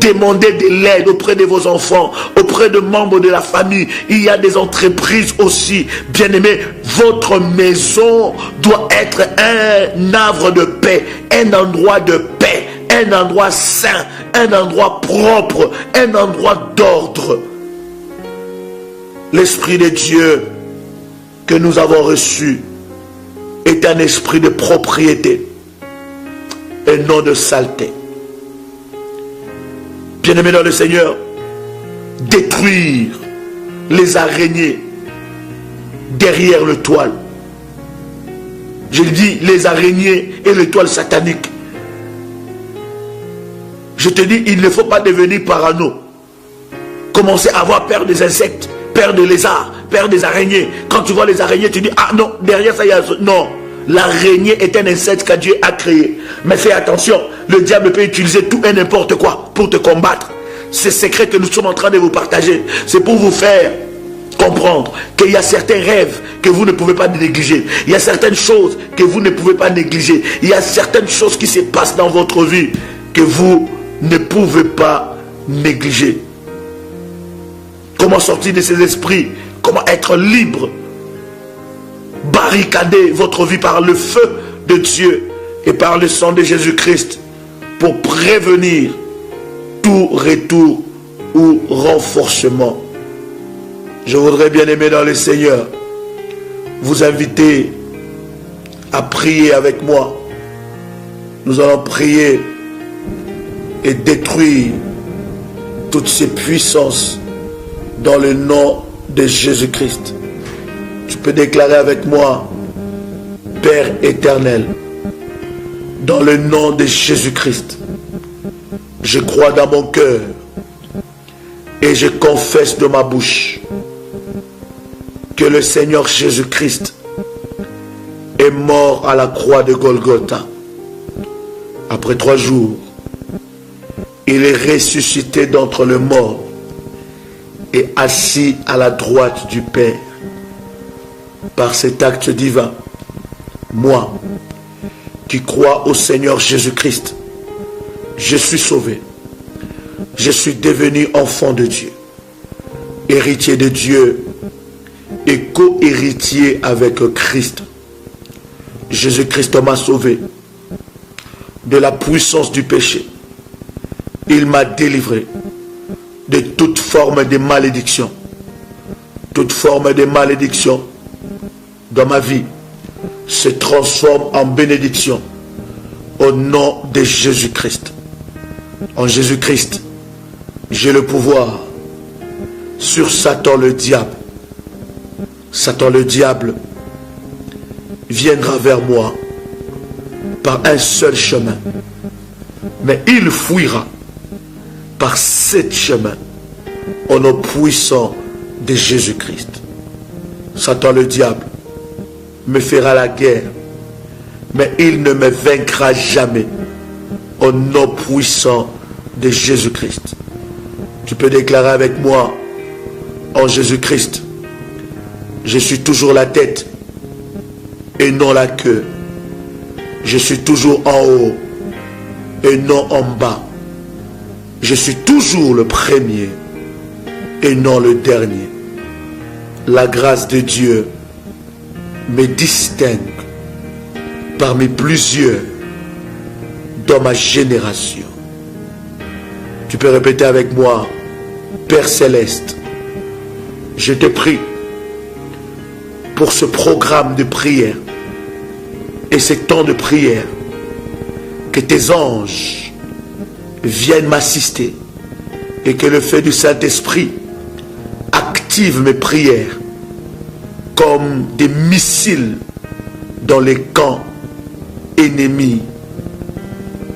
Demandez de l'aide auprès de vos enfants, auprès de membres de la famille. Il y a des entreprises aussi. Bien-aimés, votre maison doit être un havre de paix, un endroit de paix, un endroit saint, un endroit propre, un endroit d'ordre. L'Esprit de Dieu que nous avons reçu est un esprit de propriété et non de saleté. Bien-aimés dans le Seigneur, détruire les araignées derrière le toile. Je dis les araignées et le toile satanique. Je te dis, il ne faut pas devenir parano. Commencer à avoir peur des insectes, peur des lézards, peur des araignées. Quand tu vois les araignées, tu dis, ah non, derrière ça il y a... Non, l'araignée est un insecte que Dieu a créé. Mais fais attention, le diable peut utiliser tout et n'importe quoi pour te combattre. C'est secret que nous sommes en train de vous partager. C'est pour vous faire comprendre qu'il y a certains rêves que vous ne pouvez pas négliger. Il y a certaines choses que vous ne pouvez pas négliger. Il y a certaines choses qui se passent dans votre vie que vous ne pouvez pas négliger. Comment sortir de ces esprits? Comment être libre? Barricader votre vie par le feu de Dieu et par le sang de Jésus-Christ pour prévenir tout retour ou renforcement. Je voudrais, bien aimer dans le Seigneur, vous inviter à prier avec moi. Nous allons prier et détruire toutes ces puissances dans le nom de Jésus-Christ. Tu peux déclarer avec moi: Père éternel, dans le nom de Jésus-Christ, je crois dans mon cœur et je confesse de ma bouche que le Seigneur Jésus-Christ est mort à la croix de Golgotha. Après 3 jours, il est ressuscité d'entre les morts et assis à la droite du Père. Par cet acte divin, moi, qui crois au Seigneur Jésus-Christ, je suis sauvé. Je suis devenu enfant de Dieu, héritier de Dieu et co-héritier avec Christ. Jésus-Christ m'a sauvé de la puissance du péché. Il m'a délivré de toute forme de malédiction. Toute forme de malédiction dans ma vie se transforme en bénédiction au nom de Jésus-Christ. En Jésus-Christ, j'ai le pouvoir sur Satan le diable. Satan le diable viendra vers moi par un seul chemin, mais il fuira par 7 chemins au nom puissant de Jésus-Christ. Satan le diable me fera la guerre, mais il ne me vaincra jamais au nom puissant de Jésus-Christ. Tu peux déclarer avec moi: en Jésus-Christ, je suis toujours la tête et non la queue. Je suis toujours en haut et non en bas. Je suis toujours le premier et non le dernier. La grâce de Dieu me distingue parmi plusieurs dans ma génération. Tu peux répéter avec moi: Père Céleste, je te prie pour ce programme de prière et ces temps de prière, que tes anges vienne m'assister et que le feu du Saint-Esprit active mes prières comme des missiles dans les camps ennemis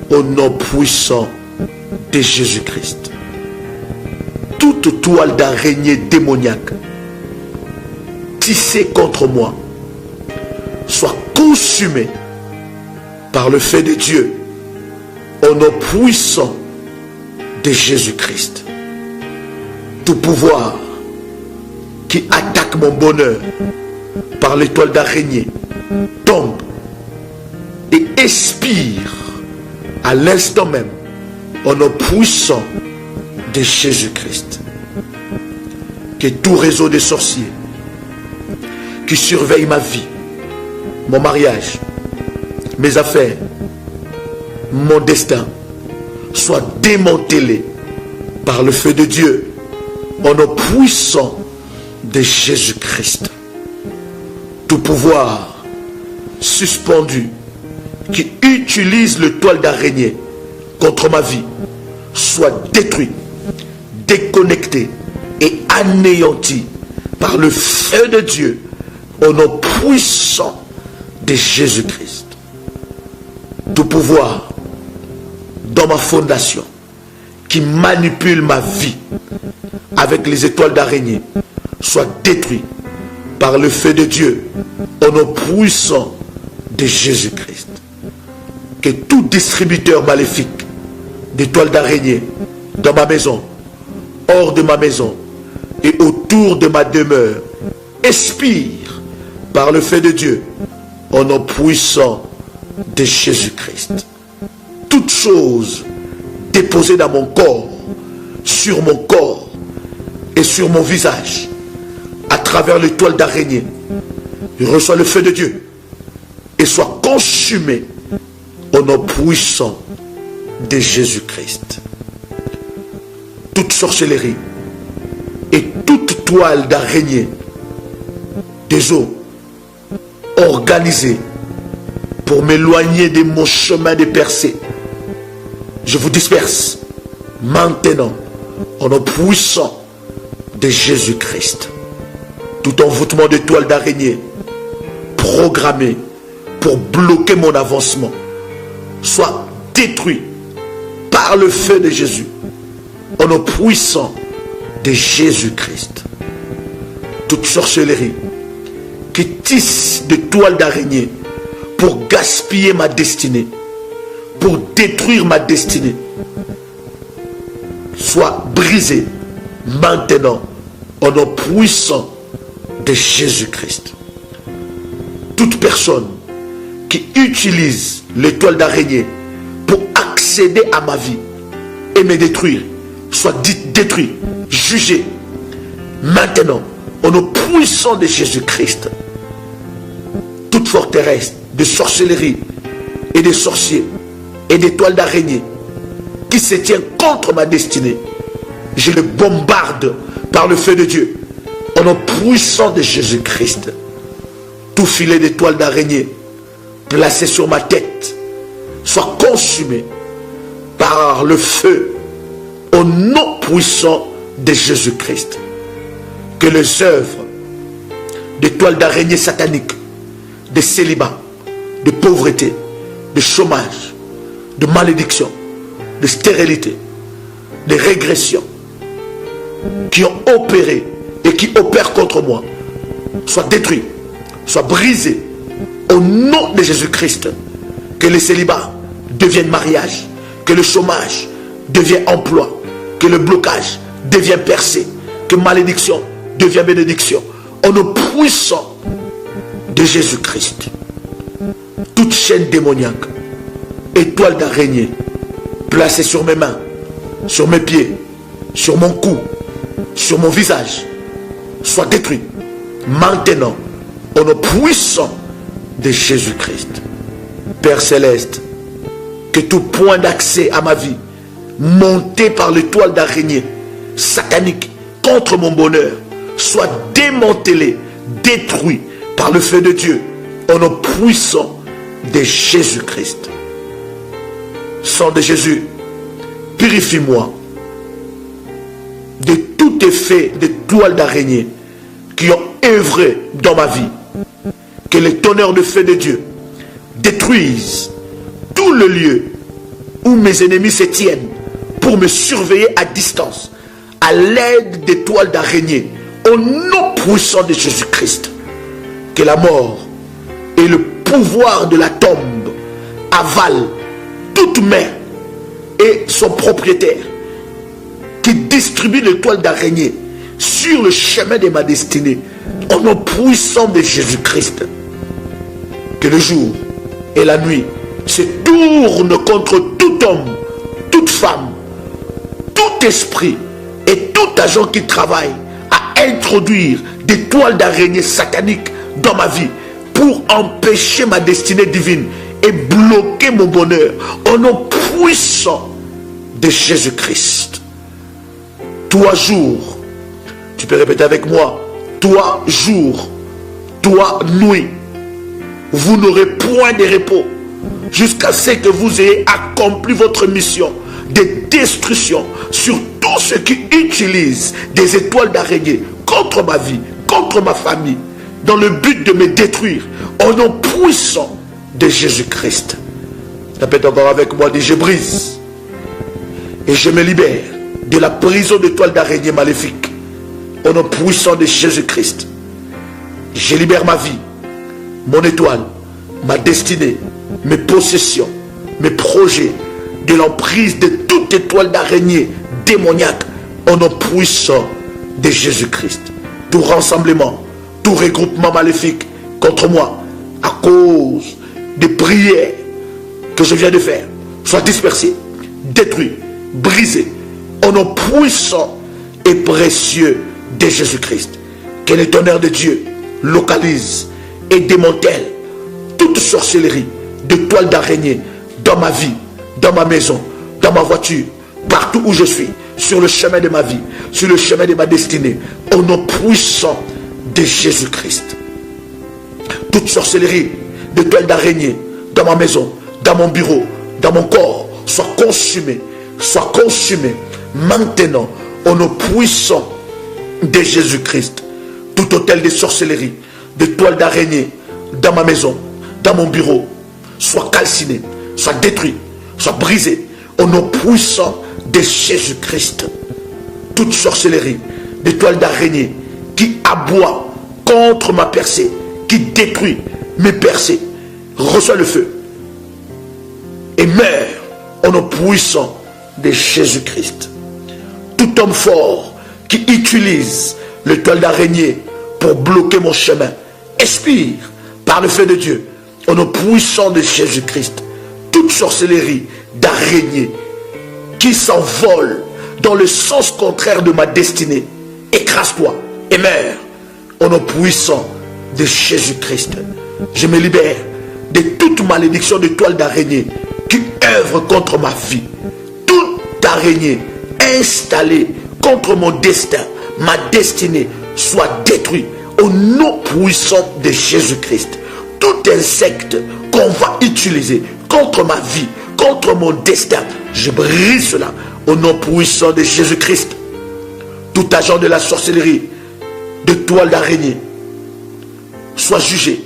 au nom puissant de Jésus-Christ. Toute toile d'araignée démoniaque tissée contre moi soit consumée par le feu de Dieu au nom puissant de Jésus-Christ. Tout pouvoir qui attaque mon bonheur par l'étoile d'araignée tombe et expire à l'instant même au nom puissant de Jésus-Christ. Que tout réseau de sorciers qui surveille ma vie, mon mariage, mes affaires, mon destin, soit démantelé par le feu de Dieu au nom puissant de Jésus-Christ. Tout pouvoir suspendu qui utilise le toile d'araignée contre ma vie soit détruit, déconnecté et anéanti par le feu de Dieu au nom puissant de Jésus-Christ. Tout pouvoir dans ma fondation qui manipule ma vie avec les étoiles d'araignée soit détruit par le feu de Dieu au nom puissant de Jésus-Christ. Que tout distributeur maléfique d'étoiles d'araignée dans ma maison, hors de ma maison et autour de ma demeure expire par le feu de Dieu au nom puissant de Jésus-Christ. Toute chose déposée dans mon corps, sur mon corps et sur mon visage, à travers l'étoile d'araignée, reçoit le feu de Dieu et soit consumée au nom puissant de Jésus-Christ. Toute sorcellerie et toute toile d'araignée des eaux organisée pour m'éloigner de mon chemin de percée, je vous disperse maintenant au nom puissant de Jésus-Christ. Tout envoûtement de toile d'araignée programmé pour bloquer mon avancement soit détruit par le feu de Jésus au nom puissant de Jésus-Christ. Toute sorcellerie qui tisse de toiles d'araignée pour gaspiller ma destinée, pour détruire ma destinée, soit brisée maintenant au nom puissant de Jésus-Christ. Toute personne qui utilise l'étoile d'araignée pour accéder à ma vie et me détruire, soit détruit, jugé maintenant au nom puissant de Jésus-Christ. Toute forteresse de sorcellerie et de sorciers et d'étoiles d'araignée qui se tient contre ma destinée, je le bombarde par le feu de Dieu au nom puissant de Jésus-Christ. Tout filet d'étoiles d'araignée placé sur ma tête soit consumé par le feu au nom puissant de Jésus-Christ. Que les œuvres d'étoiles d'araignée sataniques, de célibat, de pauvreté, de chômage, de malédiction, de stérilité, de régression qui ont opéré et qui opèrent contre moi soient détruits, soient brisés au nom de Jésus-Christ. Que le célibat devienne mariage, que le chômage devienne emploi, que le blocage devienne percée, que malédiction devienne bénédiction au nom puissant de Jésus-Christ. Toute chaîne démoniaque, étoile d'araignée placée sur mes mains, sur mes pieds, sur mon cou, sur mon visage, soit détruite maintenant au nom puissant de Jésus-Christ. Père céleste, que tout point d'accès à ma vie monté par l'étoile d'araignée satanique contre mon bonheur soit démantelé, détruit par le feu de Dieu au nom puissant de Jésus-Christ. Sang de Jésus, purifie-moi de tout effet de toile d'araignée qui ont œuvré dans ma vie. Que les tonnerres de feu de Dieu détruisent tout le lieu où mes ennemis se tiennent pour me surveiller à distance, à l'aide des toiles d'araignée, au nom puissant de Jésus-Christ. Que la mort et le pouvoir de la tombe avalent toute main et son propriétaire qui distribue les toiles d'araignée sur le chemin de ma destinée, au nom puissant de Jésus-Christ. Que le jour et la nuit se tournent contre tout homme, toute femme, tout esprit et tout agent qui travaille à introduire des toiles d'araignée sataniques dans ma vie pour empêcher ma destinée divine et bloquer mon bonheur, au nom puissant de Jésus-Christ. Toi jour, tu peux répéter avec moi, toi jour, toi nuit, vous n'aurez point de repos jusqu'à ce que vous ayez accompli votre mission de destruction sur tous ceux qui utilisent des étoiles d'araignée contre ma vie, contre ma famille, dans le but de me détruire, au nom puissant de Jésus-Christ. Répète encore avec moi, dis je brise et je me libère de la prison d'étoiles d'araignée maléfique, au nom puissant de Jésus-Christ. Je libère ma vie, mon étoile, ma destinée, mes possessions, mes projets, de l'emprise de toute étoile d'araignée démoniaque, au nom puissant de Jésus-Christ. Tout rassemblement, tout regroupement maléfique contre moi, à cause des prières que je viens de faire, soit dispersé, détruit, brisé, au nom puissant et précieux de Jésus-Christ. Que le tonnerre de Dieu localise et démantèle toute sorcellerie de toiles d'araignée dans ma vie, dans ma maison, dans ma voiture, partout où je suis, sur le chemin de ma vie, sur le chemin de ma destinée, au nom puissant de Jésus-Christ. Toute sorcellerie de toiles d'araignée dans ma maison, dans mon bureau, dans mon corps, soit consumée maintenant, au nom puissant de Jésus-Christ. Tout hôtel de sorcellerie, de toiles d'araignée dans ma maison, dans mon bureau, soit calciné, soit détruit, soit brisé, au nom puissant de Jésus-Christ. Toute sorcellerie de toiles d'araignée qui aboie contre ma percée, qui détruit mes percées, reçoit le feu et meurt au nom puissant de Jésus-Christ. Tout homme fort qui utilise le toile d'araignée pour bloquer mon chemin, expire par le feu de Dieu au nom puissant de Jésus-Christ. Toute sorcellerie d'araignée qui s'envole dans le sens contraire de ma destinée, écrase-toi et meurs au nom puissant de Jésus-Christ. Je me libère de toute malédiction de toile d'araignée qui œuvre contre ma vie. Toute araignée installée contre mon destin, ma destinée, soit détruite au nom puissant de Jésus-Christ. Tout insecte qu'on va utiliser contre ma vie, contre mon destin, je brise cela au nom puissant de Jésus-Christ. Tout agent de la sorcellerie de toile d'araignée soit jugé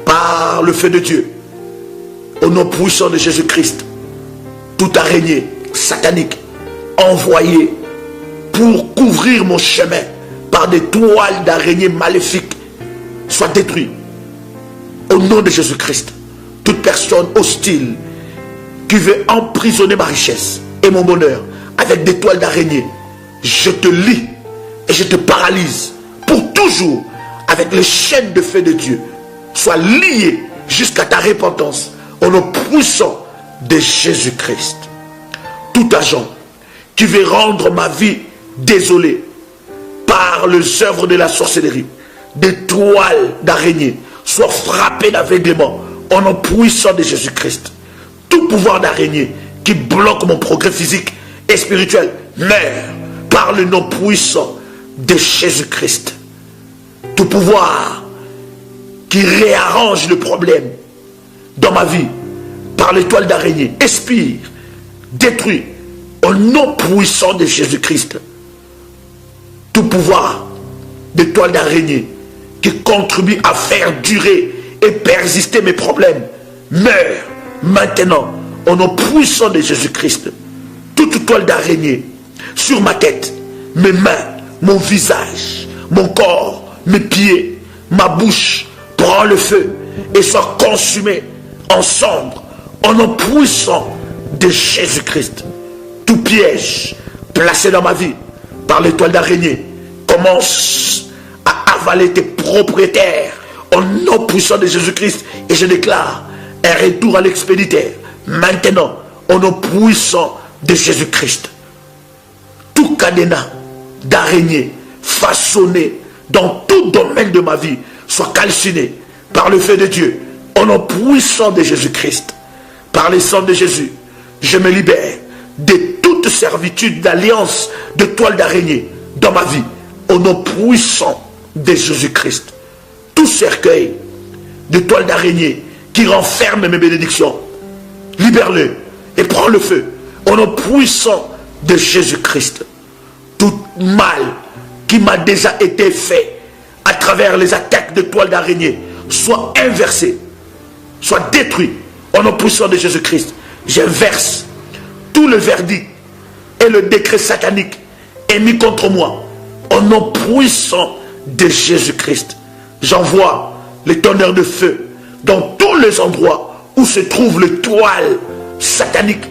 par le feu de Dieu au nom puissant de Jésus-Christ. Toute araignée satanique envoyée pour couvrir mon chemin par des toiles d'araignée maléfiques soit détruite au nom de Jésus-Christ. Toute personne hostile qui veut emprisonner ma richesse et mon bonheur avec des toiles d'araignée, je te lie et je te paralyse pour toujours avec les chaînes de feu de Dieu. Sois lié jusqu'à ta repentance au nom puissant de Jésus-Christ. Tout agent qui veut rendre ma vie désolée par les œuvres de la sorcellerie, des toiles d'araignée, soit frappé d'aveuglement au nom puissant de Jésus-Christ. Tout pouvoir d'araignée qui bloque mon progrès physique et spirituel meurt par le nom puissant de Jésus-Christ. Tout pouvoir qui réarrange le problème dans ma vie par l'étoile d'araignée expire, détruit au nom puissant de Jésus-Christ, tout pouvoir de toile d'araignée qui contribue à faire durer et persister mes problèmes, meurt maintenant au nom puissant de Jésus-Christ. Toute toile d'araignée sur ma tête, mes mains, mon visage, mon corps, mes pieds, ma bouche, prend le feu et soit consumée en cendres au nom puissant de Jésus-Christ. Tout piège placé dans ma vie par l'étoile d'araignée commence à avaler tes propriétaires au nom puissant de Jésus-Christ. Et je déclare un retour à l'expéditeur maintenant au nom puissant de Jésus-Christ. Tout cadenas d'araignée façonné dans tout domaine de ma vie soit calciné par le feu de Dieu au nom puissant de Jésus-Christ. Par le sang de Jésus, je me libère de toute servitude d'alliance de toile d'araignée dans ma vie au nom puissant de Jésus-Christ. Tout cercueil de toile d'araignée qui renferme mes bénédictions, libère-le et prends le feu au nom puissant de Jésus-Christ. Tout mal qui m'a déjà été fait à travers les attaques de toile d'araignée soit inversé, soit détruit au nom puissant de Jésus-Christ. J'inverse tout le verdict et le décret satanique émis contre moi au nom puissant de Jésus-Christ. J'envoie les tonnerres de feu dans tous les endroits où se trouve le toile satanique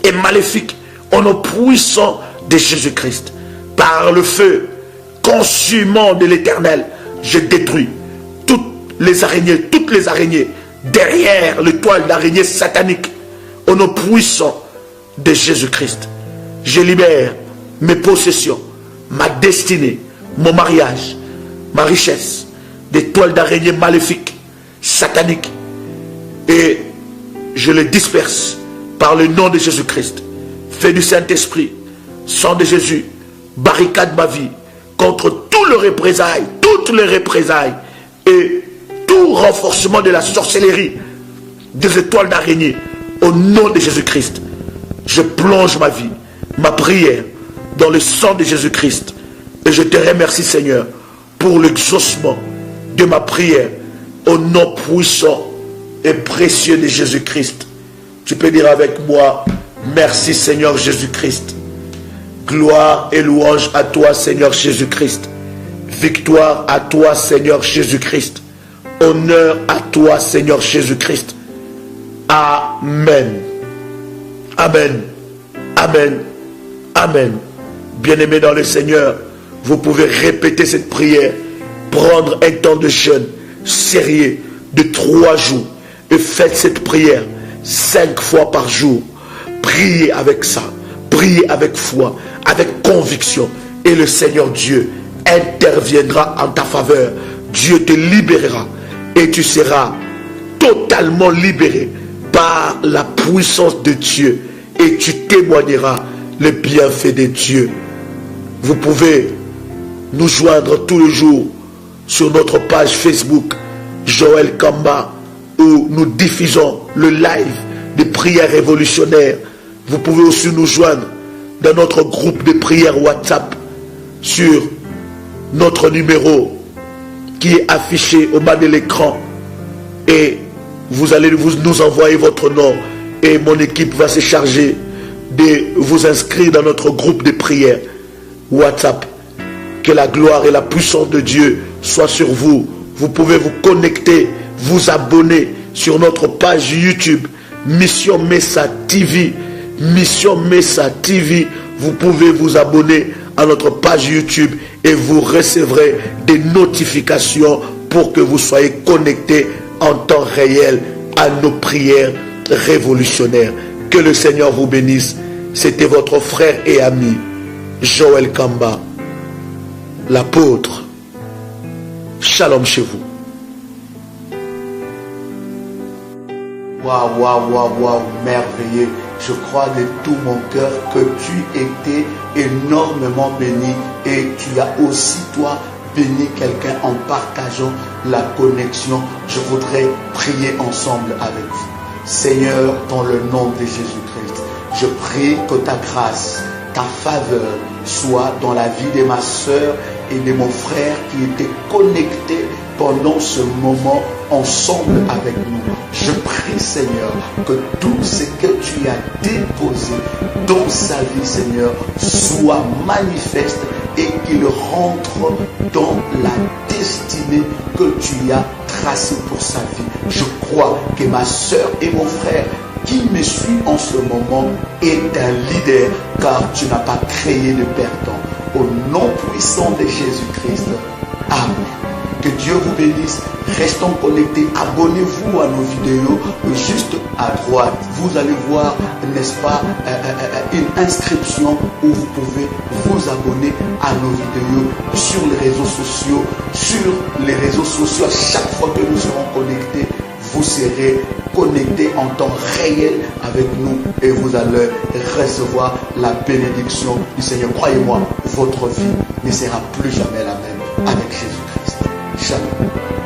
et maléfique au nom puissant de Jésus-Christ. Par le feu consumant de l'Éternel, je détruis toutes les araignées derrière le toile d'araignée satanique au nom puissant de Jésus-Christ. Je libère mes possessions, ma destinée, mon mariage, ma richesse des toiles d'araignée maléfiques, sataniques, et je les disperse par le nom de Jésus-Christ. Feu du Saint-Esprit, sang de Jésus, barricade ma vie contre toutes les représailles et tout renforcement de la sorcellerie des étoiles d'araignée au nom de Jésus-Christ. Je plonge ma vie, ma prière dans le sang de Jésus-Christ et je te remercie, Seigneur, pour l'exaucement de ma prière au nom puissant et précieux de Jésus-Christ. Tu peux dire avec moi: merci Seigneur Jésus-Christ. Gloire et louange à toi Seigneur Jésus-Christ. Victoire à toi Seigneur Jésus-Christ. Honneur à toi Seigneur Jésus-Christ. Amen. Amen. Amen. Amen. Bien-aimés dans le Seigneur, vous pouvez répéter cette prière, prendre un temps de jeûne sérieux de 3 jours et faites cette prière 5 fois par jour. Priez avec ça, priez avec foi, avec conviction, et le Seigneur Dieu interviendra en ta faveur. Dieu te libérera et tu seras totalement libéré par la puissance de Dieu et tu témoigneras le bienfait de Dieu. Vous pouvez nous joindre tous les jours sur notre page Facebook Joël Kamba, où nous diffusons le live des prières révolutionnaires. Vous pouvez aussi nous joindre dans notre groupe de prières WhatsApp sur notre numéro qui est affiché au bas de l'écran, et vous allez nous envoyer votre nom et mon équipe va se charger de vous inscrire dans notre groupe de prières WhatsApp. Que la gloire et la puissance de Dieu soient sur vous. Vous pouvez vous connecter, vous abonner sur notre page YouTube Mission Messa TV. Mission Messa TV. Vous pouvez vous abonner à notre page YouTube et vous recevrez des notifications pour que vous soyez connectés en temps réel à nos prières révolutionnaires. Que le Seigneur vous bénisse. C'était votre frère et ami Joël Kamba, l'apôtre. Shalom chez vous. Waouh, waouh, waouh, waouh, merveilleux. Je crois de tout mon cœur que tu étais énormément béni et tu as aussi, toi, béni quelqu'un en partageant la connexion. Je voudrais prier ensemble avec vous. Seigneur, dans le nom de Jésus-Christ, je prie que ta grâce, ta faveur soit dans la vie de ma soeur et de mon frère qui étaient connectés pendant ce moment ensemble avec nous. Je prie, Seigneur, que tout ce que tu as déposé dans sa vie, Seigneur, soit manifeste et qu'il rentre dans la destinée que tu as tracée pour sa vie. Je crois que ma soeur et mon frère qui me suit en ce moment est un leader, car tu n'as pas créé de perdant. Au nom puissant de Jésus-Christ. Amen. Que Dieu vous bénisse. Restons connectés. Abonnez-vous à nos vidéos. Juste à droite, vous allez voir, n'est-ce pas, une inscription où vous pouvez vous abonner à nos vidéos sur les réseaux sociaux. Sur les réseaux sociaux, à chaque fois que nous serons connectés, vous serez connectés en temps réel avec nous et vous allez recevoir la bénédiction du Seigneur. Croyez-moi, votre vie ne sera plus jamais la même avec Jésus-Christ. Shalom.